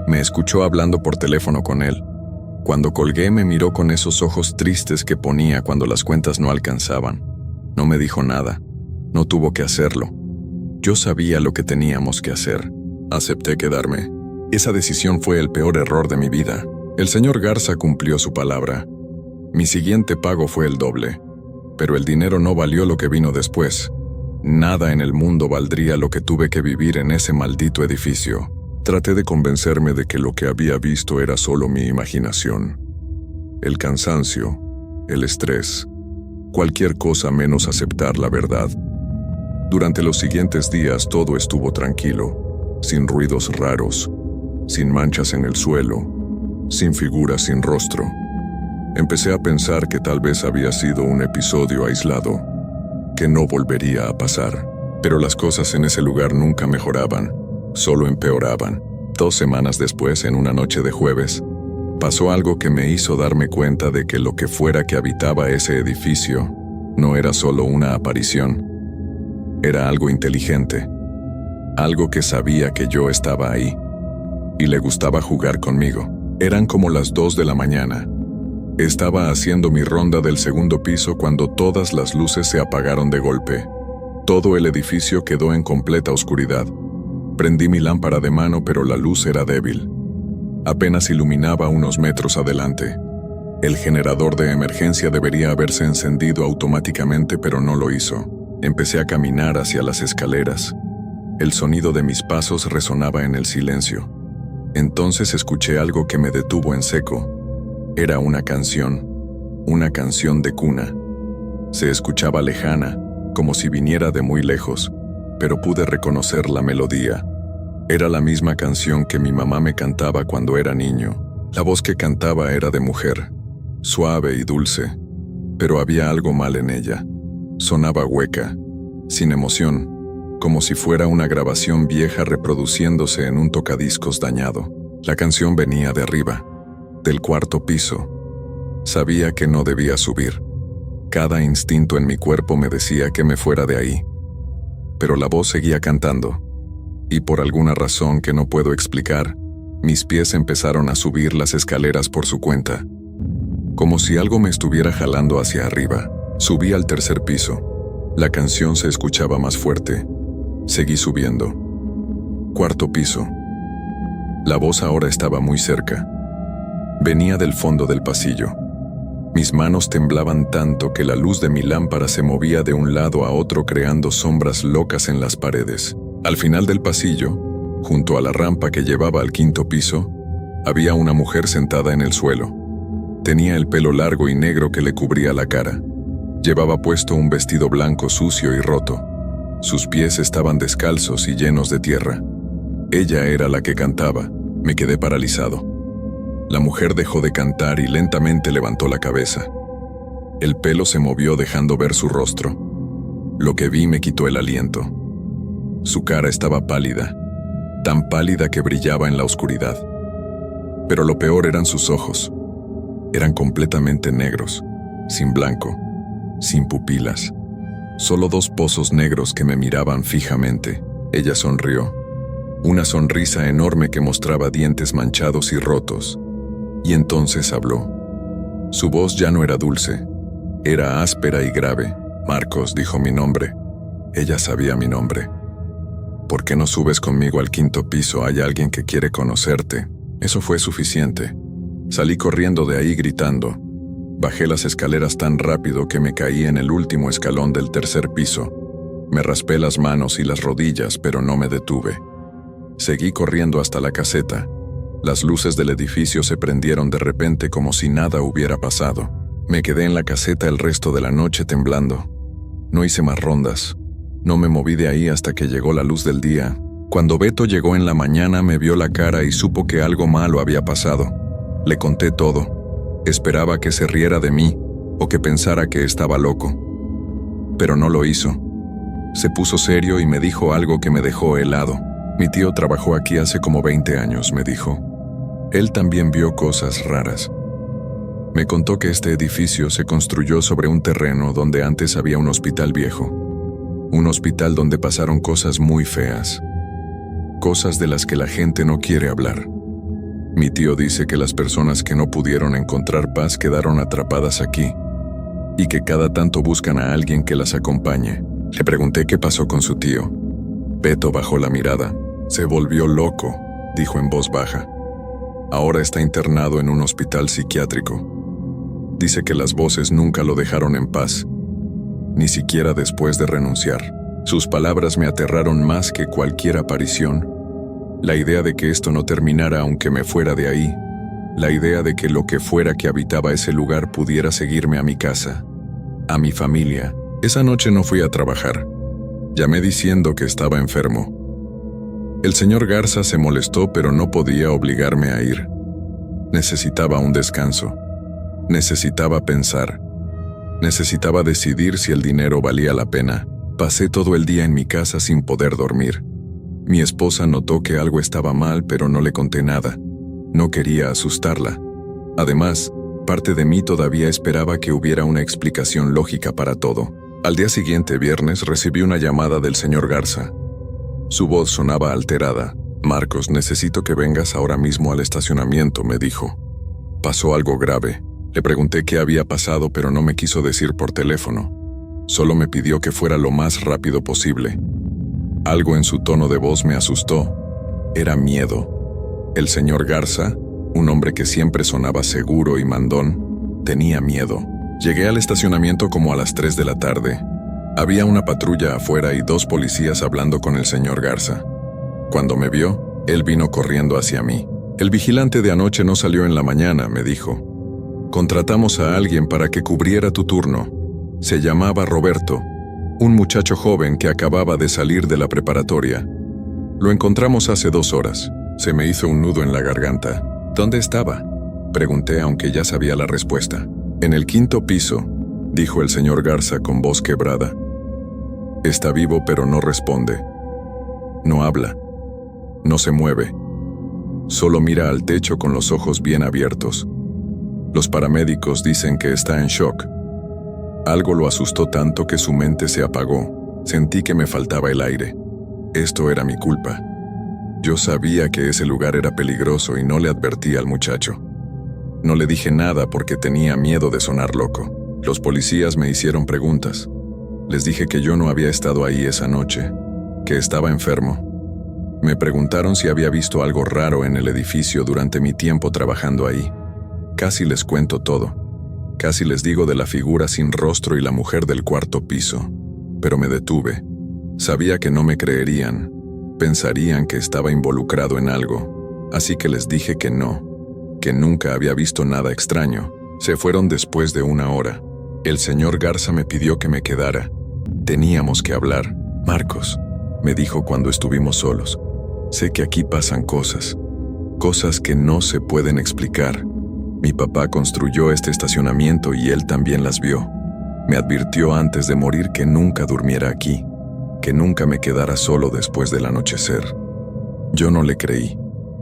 me escuchó hablando por teléfono con él. Cuando colgué me miró con esos ojos tristes que ponía cuando las cuentas no alcanzaban. No me dijo nada. No tuvo que hacerlo. Yo sabía lo que teníamos que hacer. Acepté quedarme. Esa decisión fue el peor error de mi vida. El señor Garza cumplió su palabra. Mi siguiente pago fue el doble. Pero el dinero no valió lo que vino después. Nada en el mundo valdría lo que tuve que vivir en ese maldito edificio. Traté de convencerme de que lo que había visto era solo mi imaginación. El cansancio, el estrés, cualquier cosa menos aceptar la verdad. Durante los siguientes días todo estuvo tranquilo, sin ruidos raros, sin manchas en el suelo, sin figuras sin rostro. Empecé a pensar que tal vez había sido un episodio aislado, que no volvería a pasar. Pero las cosas en ese lugar nunca mejoraban, solo empeoraban. 2 semanas después, en una noche de jueves, pasó algo que me hizo darme cuenta de que lo que fuera que habitaba ese edificio no era solo una aparición. Era algo inteligente, algo que sabía que yo estaba ahí, y le gustaba jugar conmigo. Eran como las 2 de la mañana. Estaba haciendo mi ronda del segundo piso cuando todas las luces se apagaron de golpe. Todo el edificio quedó en completa oscuridad. Prendí mi lámpara de mano, pero la luz era débil. Apenas iluminaba unos metros adelante. El generador de emergencia debería haberse encendido automáticamente, pero no lo hizo. Empecé a caminar hacia las escaleras. El sonido de mis pasos resonaba en el silencio. Entonces escuché algo que me detuvo en seco. Era una canción de cuna. Se escuchaba lejana, como si viniera de muy lejos, pero pude reconocer la melodía. Era la misma canción que mi mamá me cantaba cuando era niño. La voz que cantaba era de mujer, suave y dulce, pero había algo mal en ella. Sonaba hueca, sin emoción, como si fuera una grabación vieja reproduciéndose en un tocadiscos dañado. La canción venía de arriba, del 4º piso. Sabía que no debía subir. Cada instinto en mi cuerpo me decía que me fuera de ahí. Pero la voz seguía cantando, y por alguna razón que no puedo explicar, mis pies empezaron a subir las escaleras por su cuenta. como si algo me estuviera jalando hacia arriba. Subí al tercer piso. La canción se escuchaba más fuerte. Seguí subiendo. Cuarto piso. La voz ahora estaba muy cerca. Venía del fondo del pasillo. Mis manos temblaban tanto que la luz de mi lámpara se movía de un lado a otro creando sombras locas en las paredes. Al final del pasillo, junto a la rampa que llevaba al quinto piso, había una mujer sentada en el suelo. Tenía el pelo largo y negro que le cubría la cara. Llevaba puesto un vestido blanco sucio y roto. Sus pies estaban descalzos y llenos de tierra. Ella era la que cantaba. Me quedé paralizado. La mujer dejó de cantar y lentamente levantó la cabeza. El pelo se movió dejando ver su rostro. Lo que vi me quitó el aliento. Su cara estaba pálida, tan pálida que brillaba en la oscuridad. Pero lo peor eran sus ojos. Eran completamente negros, sin blanco, sin pupilas. Solo dos pozos negros que me miraban fijamente. Ella sonrió. Una sonrisa enorme que mostraba dientes manchados y rotos. Y entonces habló. Su voz ya no era dulce. Era áspera y grave. Marcos dijo mi nombre. Ella sabía mi nombre. ¿Por qué no subes conmigo al quinto piso? Hay alguien que quiere conocerte. Eso fue suficiente. Salí corriendo de ahí gritando. Bajé las escaleras tan rápido que me caí en el último escalón del tercer piso. Me raspé las manos y las rodillas, pero no me detuve. Seguí corriendo hasta la caseta. Las luces del edificio se prendieron de repente como si nada hubiera pasado. Me quedé en la caseta el resto de la noche temblando. No hice más rondas. No me moví de ahí hasta que llegó la luz del día. Cuando Beto llegó en la mañana me vio la cara y supo que algo malo había pasado. Le conté todo. Esperaba que se riera de mí o que pensara que estaba loco. Pero no lo hizo. Se puso serio y me dijo algo que me dejó helado. Mi tío trabajó aquí hace como 20 años, me dijo. Él también vio cosas raras. Me contó que este edificio se construyó sobre un terreno donde antes había un hospital viejo. Un hospital donde pasaron cosas muy feas. Cosas de las que la gente no quiere hablar. Mi tío dice que las personas que no pudieron encontrar paz quedaron atrapadas aquí y que cada tanto buscan a alguien que las acompañe. Le pregunté qué pasó con su tío. Beto bajó la mirada. Se volvió loco, dijo en voz baja. Ahora está internado en un hospital psiquiátrico. Dice que las voces nunca lo dejaron en paz, ni siquiera después de renunciar. Sus palabras me aterraron más que cualquier aparición. La idea de que esto no terminara aunque me fuera de ahí. La idea de que lo que fuera que habitaba ese lugar pudiera seguirme a mi casa, a mi familia. Esa noche no fui a trabajar. Llamé diciendo que estaba enfermo. El señor Garza se molestó, pero no podía obligarme a ir. Necesitaba un descanso. Necesitaba pensar. Necesitaba decidir si el dinero valía la pena. Pasé todo el día en mi casa sin poder dormir. Mi esposa notó que algo estaba mal, pero no le conté nada. No quería asustarla. Además, parte de mí todavía esperaba que hubiera una explicación lógica para todo. Al día siguiente, viernes, recibí una llamada del señor Garza. Su voz sonaba alterada. Marcos, necesito que vengas ahora mismo al estacionamiento, me dijo. Pasó algo grave. Le pregunté qué había pasado, pero no me quiso decir por teléfono. Solo me pidió que fuera lo más rápido posible. Algo en su tono de voz me asustó. Era miedo. El señor Garza, un hombre que siempre sonaba seguro y mandón, tenía miedo. Llegué al estacionamiento como a las 3 de la tarde. Había una patrulla afuera y 2 policías hablando con el señor Garza. Cuando me vio, él vino corriendo hacia mí. El vigilante de anoche no salió en la mañana, me dijo. Contratamos a alguien para que cubriera tu turno. Se llamaba Roberto, un muchacho joven que acababa de salir de la preparatoria. Lo encontramos hace 2 horas. Se me hizo un nudo en la garganta. ¿Dónde estaba?, pregunté, aunque ya sabía la respuesta. En el 5º piso, dijo el señor Garza con voz quebrada. Está vivo, pero no responde. No habla. No se mueve. Solo mira al techo con los ojos bien abiertos. Los paramédicos dicen que está en shock. Algo lo asustó tanto que su mente se apagó. Sentí que me faltaba el aire. Esto era mi culpa. Yo sabía que ese lugar era peligroso y no le advertí al muchacho. No le dije nada porque tenía miedo de sonar loco. Los policías me hicieron preguntas. Les dije que yo no había estado ahí esa noche, que estaba enfermo. Me preguntaron si había visto algo raro en el edificio durante mi tiempo trabajando ahí. Casi les cuento todo. Casi les digo de la figura sin rostro y la mujer del cuarto piso. Pero me detuve. Sabía que no me creerían. Pensarían que estaba involucrado en algo. Así que les dije que no, que nunca había visto nada extraño. Se fueron después de 1 hora. El señor Garza me pidió que me quedara. Teníamos que hablar. Marcos, me dijo cuando estuvimos solos. Sé que aquí pasan cosas. Cosas que no se pueden explicar. Mi papá construyó este estacionamiento y él también las vio. Me advirtió antes de morir que nunca durmiera aquí, que nunca me quedara solo después del anochecer. Yo no le creí.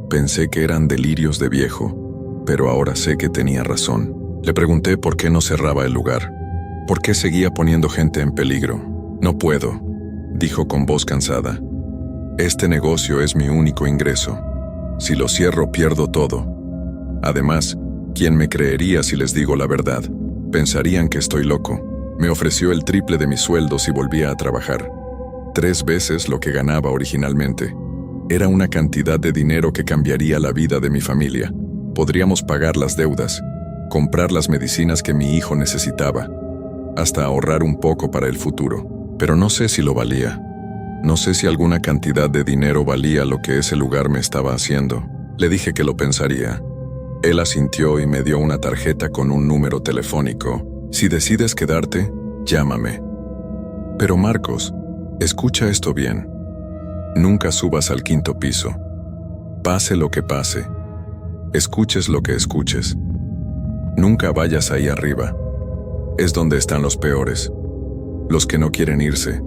Pensé que eran delirios de viejo, pero ahora sé que tenía razón. Le pregunté por qué no cerraba el lugar. ¿Por qué seguía poniendo gente en peligro? No puedo, dijo con voz cansada. Este negocio es mi único ingreso. Si lo cierro, pierdo todo. Además, ¿quién me creería si les digo la verdad? Pensarían que estoy loco. Me ofreció el triple de mis sueldos y volvía a trabajar. 3 veces lo que ganaba originalmente. Era una cantidad de dinero que cambiaría la vida de mi familia. Podríamos pagar las deudas, comprar las medicinas que mi hijo necesitaba, hasta ahorrar un poco para el futuro. Pero no sé si lo valía. No sé si alguna cantidad de dinero valía lo que ese lugar me estaba haciendo. Le dije que lo pensaría. Él asintió y me dio una tarjeta con un número telefónico. Si decides quedarte, llámame. Pero Marcos, escucha esto bien. Nunca subas al 5º piso. Pase lo que pase. Escuches lo que escuches. Nunca vayas ahí arriba. Es donde están los peores. Los que no quieren irse.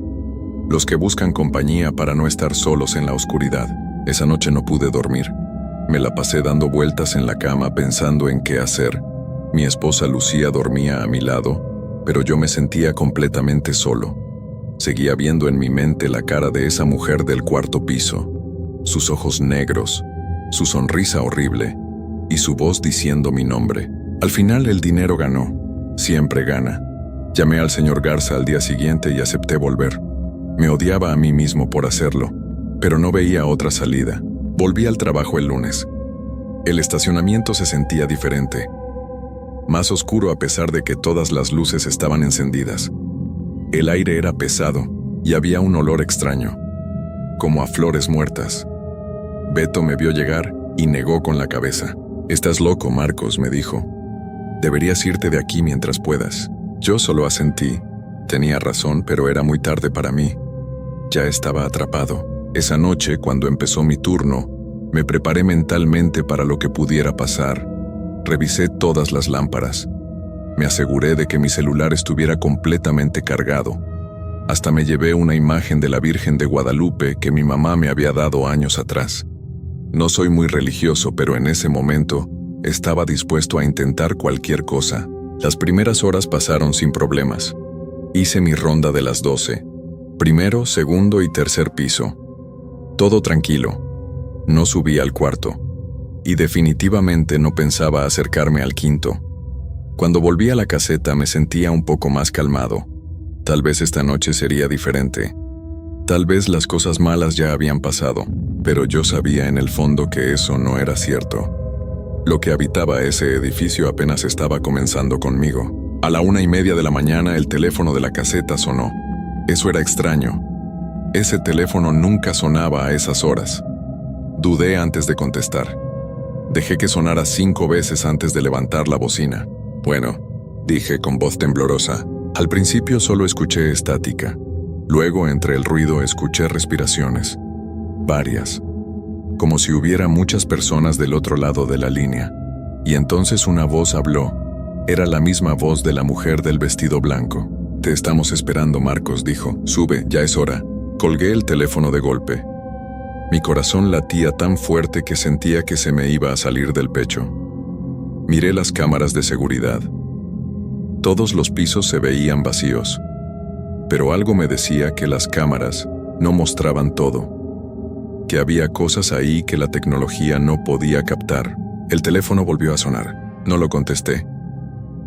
Los que buscan compañía para no estar solos en la oscuridad. Esa noche no pude dormir. Me la pasé dando vueltas en la cama pensando en qué hacer. Mi esposa Lucía dormía a mi lado, pero yo me sentía completamente solo. Seguía viendo en mi mente la cara de esa mujer del 4º piso, sus ojos negros, su sonrisa horrible y su voz diciendo mi nombre. Al final el dinero ganó. Siempre gana. Llamé al señor Garza al día siguiente y acepté volver. Me odiaba a mí mismo por hacerlo, pero no veía otra salida. Volví al trabajo el lunes. El estacionamiento se sentía diferente. Más oscuro a pesar de que todas las luces estaban encendidas. El aire era pesado y había un olor extraño, como a flores muertas. Beto me vio llegar y negó con la cabeza. «Estás loco, Marcos», me dijo. «Deberías irte de aquí mientras puedas». Yo solo asentí. Tenía razón, pero era muy tarde para mí. Ya estaba atrapado. Esa noche, cuando empezó mi turno, me preparé mentalmente para lo que pudiera pasar. Revisé todas las lámparas. Me aseguré de que mi celular estuviera completamente cargado. Hasta me llevé una imagen de la Virgen de Guadalupe que mi mamá me había dado años atrás. No soy muy religioso, pero en ese momento estaba dispuesto a intentar cualquier cosa. Las primeras horas pasaron sin problemas. Hice mi ronda de las 12. 1º, 2º y 3er piso. Todo tranquilo. No subí al 4º. Y definitivamente no pensaba acercarme al 5º. Cuando volví a la caseta me sentía un poco más calmado. Tal vez esta noche sería diferente. Tal vez las cosas malas ya habían pasado, pero yo sabía en el fondo que eso no era cierto. Lo que habitaba ese edificio apenas estaba comenzando conmigo. A la 1:30 de la mañana el teléfono de la caseta sonó. Eso era extraño. Ese teléfono nunca sonaba a esas horas. Dudé antes de contestar. Dejé que sonara 5 veces antes de levantar la bocina. «Bueno», dije con voz temblorosa. Al principio solo escuché estática. Luego, entre el ruido, escuché respiraciones. Varias. Como si hubiera muchas personas del otro lado de la línea. Y entonces una voz habló. Era la misma voz de la mujer del vestido blanco. «Te estamos esperando, Marcos», dijo. «Sube, ya es hora». Colgué el teléfono de golpe. Mi corazón latía tan fuerte que sentía que se me iba a salir del pecho. Miré las cámaras de seguridad. Todos los pisos se veían vacíos. Pero algo me decía que las cámaras no mostraban todo. Que había cosas ahí que la tecnología no podía captar. El teléfono volvió a sonar. No lo contesté.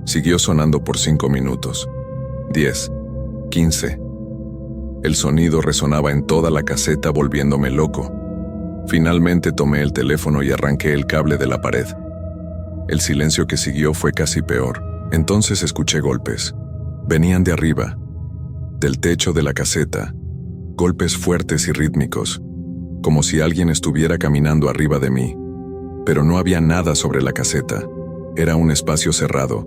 Siguió sonando por 5 minutos. 10, 15. El sonido resonaba en toda la caseta volviéndome loco. Finalmente tomé el teléfono y arranqué el cable de la pared. El silencio que siguió fue casi peor. Entonces escuché golpes. Venían de arriba, del techo de la caseta. Golpes fuertes y rítmicos, como si alguien estuviera caminando arriba de mí. Pero no había nada sobre la caseta. Era un espacio cerrado.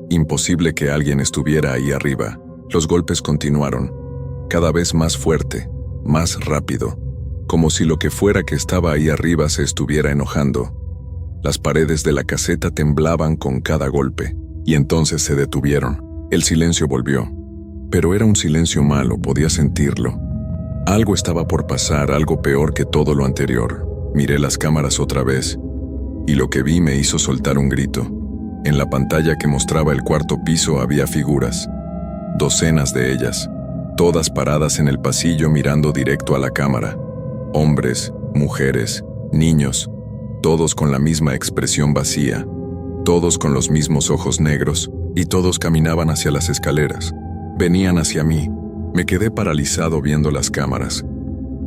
Imposible que alguien estuviera ahí arriba. Los golpes continuaron, cada vez más fuerte, más rápido, como si lo que fuera que estaba ahí arriba se estuviera enojando. Las paredes de la caseta temblaban con cada golpe, y entonces se detuvieron. El silencio volvió, pero era un silencio malo, podía sentirlo. Algo estaba por pasar, algo peor que todo lo anterior. Miré las cámaras otra vez, y lo que vi me hizo soltar un grito. En la pantalla que mostraba el cuarto piso había figuras, docenas de ellas, todas paradas en el pasillo mirando directo a la cámara. Hombres, mujeres, niños, todos con la misma expresión vacía, todos con los mismos ojos negros, y todos caminaban hacia las escaleras. Venían hacia mí. Me quedé paralizado viendo las cámaras.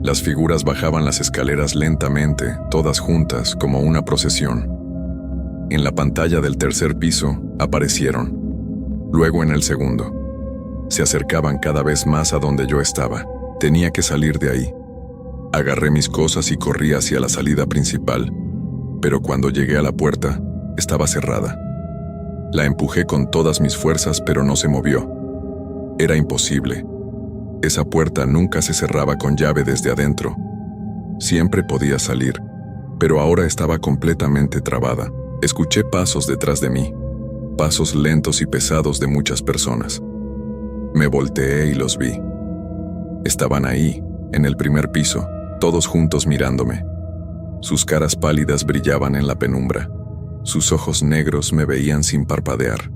Las figuras bajaban las escaleras lentamente, todas juntas, como una procesión. En la pantalla del tercer piso aparecieron. Luego en el segundo. Se acercaban cada vez más a donde yo estaba. Tenía que salir de ahí. Agarré mis cosas y corrí hacia la salida principal. Pero cuando llegué a la puerta, estaba cerrada. La empujé con todas mis fuerzas, pero no se movió. Era imposible. Esa puerta nunca se cerraba con llave desde adentro. Siempre podía salir, pero ahora estaba completamente trabada. Escuché pasos detrás de mí, pasos lentos y pesados de muchas personas. Me volteé y los vi. Estaban ahí, en el primer piso, todos juntos mirándome. Sus caras pálidas brillaban en la penumbra. Sus ojos negros me veían sin parpadear.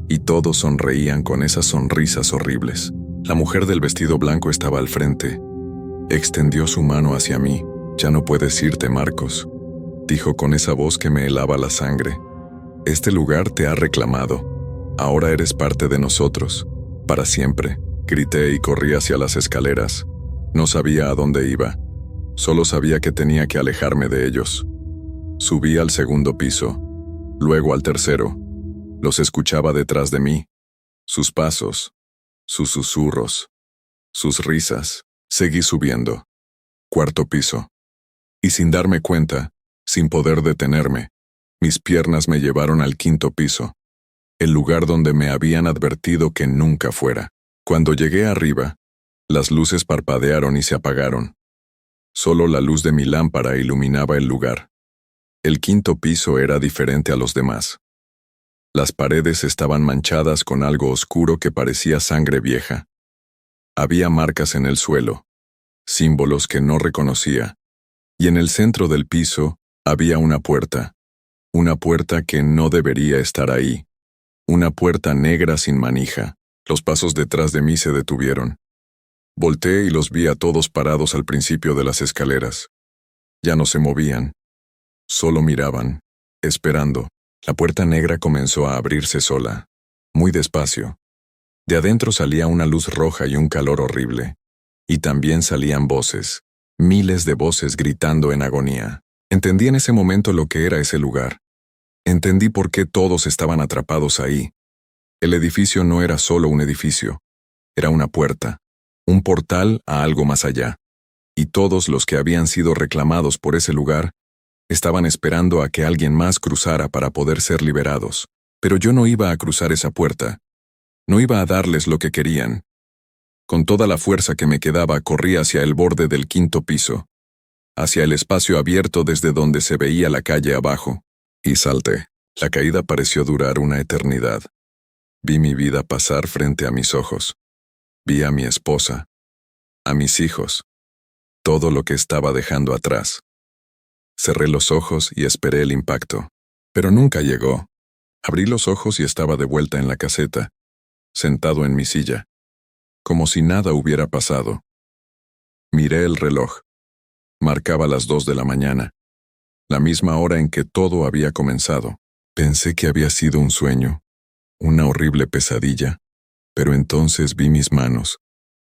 Y todos sonreían con esas sonrisas horribles. La mujer del vestido blanco estaba al frente. Extendió su mano hacia mí. «Ya no puedes irte, Marcos», dijo con esa voz que me helaba la sangre. «Este lugar te ha reclamado. Ahora eres parte de nosotros. Para siempre». Grité y corrí hacia las escaleras. No sabía a dónde iba. Solo sabía que tenía que alejarme de ellos. Subí al segundo piso, luego al tercero. Los escuchaba detrás de mí. Sus pasos, sus susurros, sus risas. Seguí subiendo. Cuarto piso. Y sin darme cuenta, sin poder detenerme, mis piernas me llevaron al quinto piso, el lugar donde me habían advertido que nunca fuera. Cuando llegué arriba, las luces parpadearon y se apagaron. Solo la luz de mi lámpara iluminaba el lugar. El quinto piso era diferente a los demás. Las paredes estaban manchadas con algo oscuro que parecía sangre vieja. Había marcas en el suelo, símbolos que no reconocía, y en el centro del piso había una puerta que no debería estar ahí, una puerta negra sin manija. Los pasos detrás de mí se detuvieron. Volteé y los vi a todos parados al principio de las escaleras. Ya no se movían, solo miraban, esperando. La puerta negra comenzó a abrirse sola, muy despacio. De adentro salía una luz roja y un calor horrible. Y también salían voces, miles de voces gritando en agonía. Entendí en ese momento lo que era ese lugar. Entendí por qué todos estaban atrapados ahí. El edificio no era solo un edificio, era una puerta, un portal a algo más allá. Y todos los que habían sido reclamados por ese lugar estaban esperando a que alguien más cruzara para poder ser liberados. Pero yo no iba a cruzar esa puerta. No iba a darles lo que querían. Con toda la fuerza que me quedaba corrí hacia el borde del quinto piso, hacia el espacio abierto desde donde se veía la calle abajo, y salté. La caída pareció durar una eternidad. Vi mi vida pasar frente a mis ojos. Vi a mi esposa, a mis hijos, todo lo que estaba dejando atrás. Cerré los ojos y esperé el impacto, pero nunca llegó. Abrí los ojos y estaba de vuelta en la caseta, sentado en mi silla, como si nada hubiera pasado. Miré el reloj. Marcaba las 2 de la mañana, la misma hora en que todo había comenzado. Pensé que había sido un sueño, una horrible pesadilla, pero entonces vi mis manos.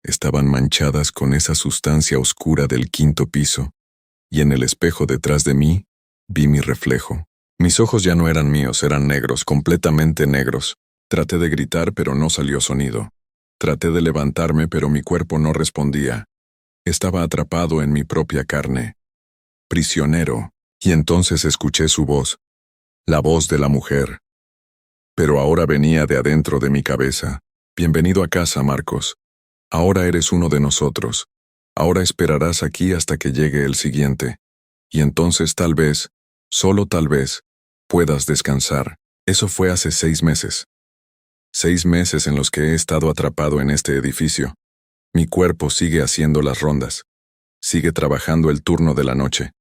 Estaban manchadas con esa sustancia oscura del quinto piso, y en el espejo detrás de mí vi mi reflejo. Mis ojos ya no eran míos, eran negros, completamente negros. Traté de gritar, pero no salió sonido. Traté de levantarme, pero mi cuerpo no respondía. Estaba atrapado en mi propia carne. Prisionero. Y entonces escuché su voz. La voz de la mujer. Pero ahora venía de adentro de mi cabeza. Bienvenido a casa, Marcos. Ahora eres uno de nosotros. Ahora esperarás aquí hasta que llegue el siguiente. Y entonces tal vez, solo tal vez, puedas descansar. Eso fue hace 6 meses. 6 meses en los que he estado atrapado en este edificio. Mi cuerpo sigue haciendo las rondas. Sigue trabajando el turno de la noche.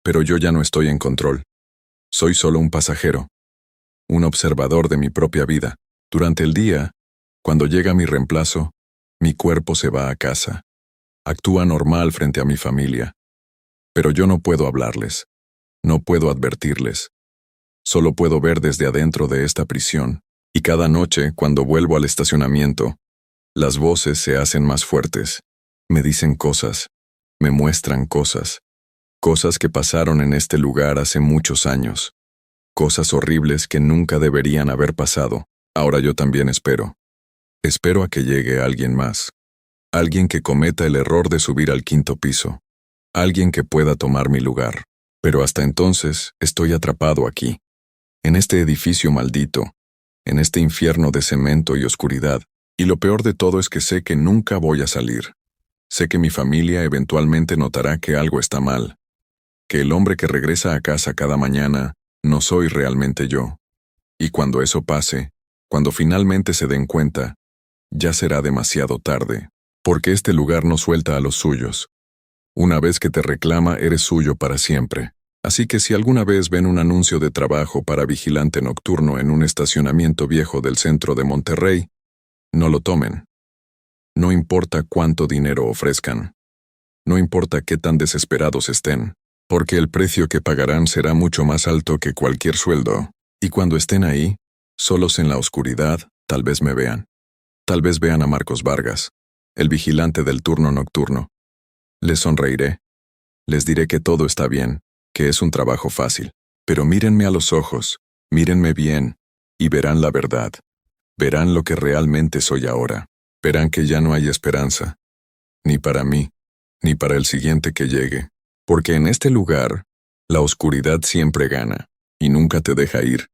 Pero yo ya no estoy en control. Soy solo un pasajero. Un observador de mi propia vida. Durante el día, cuando llega mi reemplazo, mi cuerpo se va a casa. Actúa normal frente a mi familia. Pero yo no puedo hablarles. No puedo advertirles. Solo puedo ver desde adentro de esta prisión. Y cada noche, cuando vuelvo al estacionamiento, las voces se hacen más fuertes. Me dicen cosas. Me muestran cosas. Cosas que pasaron en este lugar hace muchos años. Cosas horribles que nunca deberían haber pasado. Ahora yo también espero. Espero a que llegue alguien más. Alguien que cometa el error de subir al quinto piso. Alguien que pueda tomar mi lugar. Pero hasta entonces estoy atrapado aquí. En este edificio maldito. En este infierno de cemento y oscuridad. Y lo peor de todo es que sé que nunca voy a salir. Sé que mi familia eventualmente notará que algo está mal. Que el hombre que regresa a casa cada mañana no soy realmente yo. Y cuando eso pase, cuando finalmente se den cuenta, ya será demasiado tarde. Porque este lugar no suelta a los suyos. Una vez que te reclama, eres suyo para siempre. Así que si alguna vez ven un anuncio de trabajo para vigilante nocturno en un estacionamiento viejo del centro de Monterrey, no lo tomen. No importa cuánto dinero ofrezcan. No importa qué tan desesperados estén, porque el precio que pagarán será mucho más alto que cualquier sueldo. Y cuando estén ahí, solos en la oscuridad, tal vez me vean. Tal vez vean a Marcos Vargas, el vigilante del turno nocturno. Les sonreiré. Les diré que todo está bien, que es un trabajo fácil. Pero mírenme a los ojos, mírenme bien, y verán la verdad. Verán lo que realmente soy ahora. Verán que ya no hay esperanza. Ni para mí, ni para el siguiente que llegue. Porque en este lugar, la oscuridad siempre gana, y nunca te deja ir.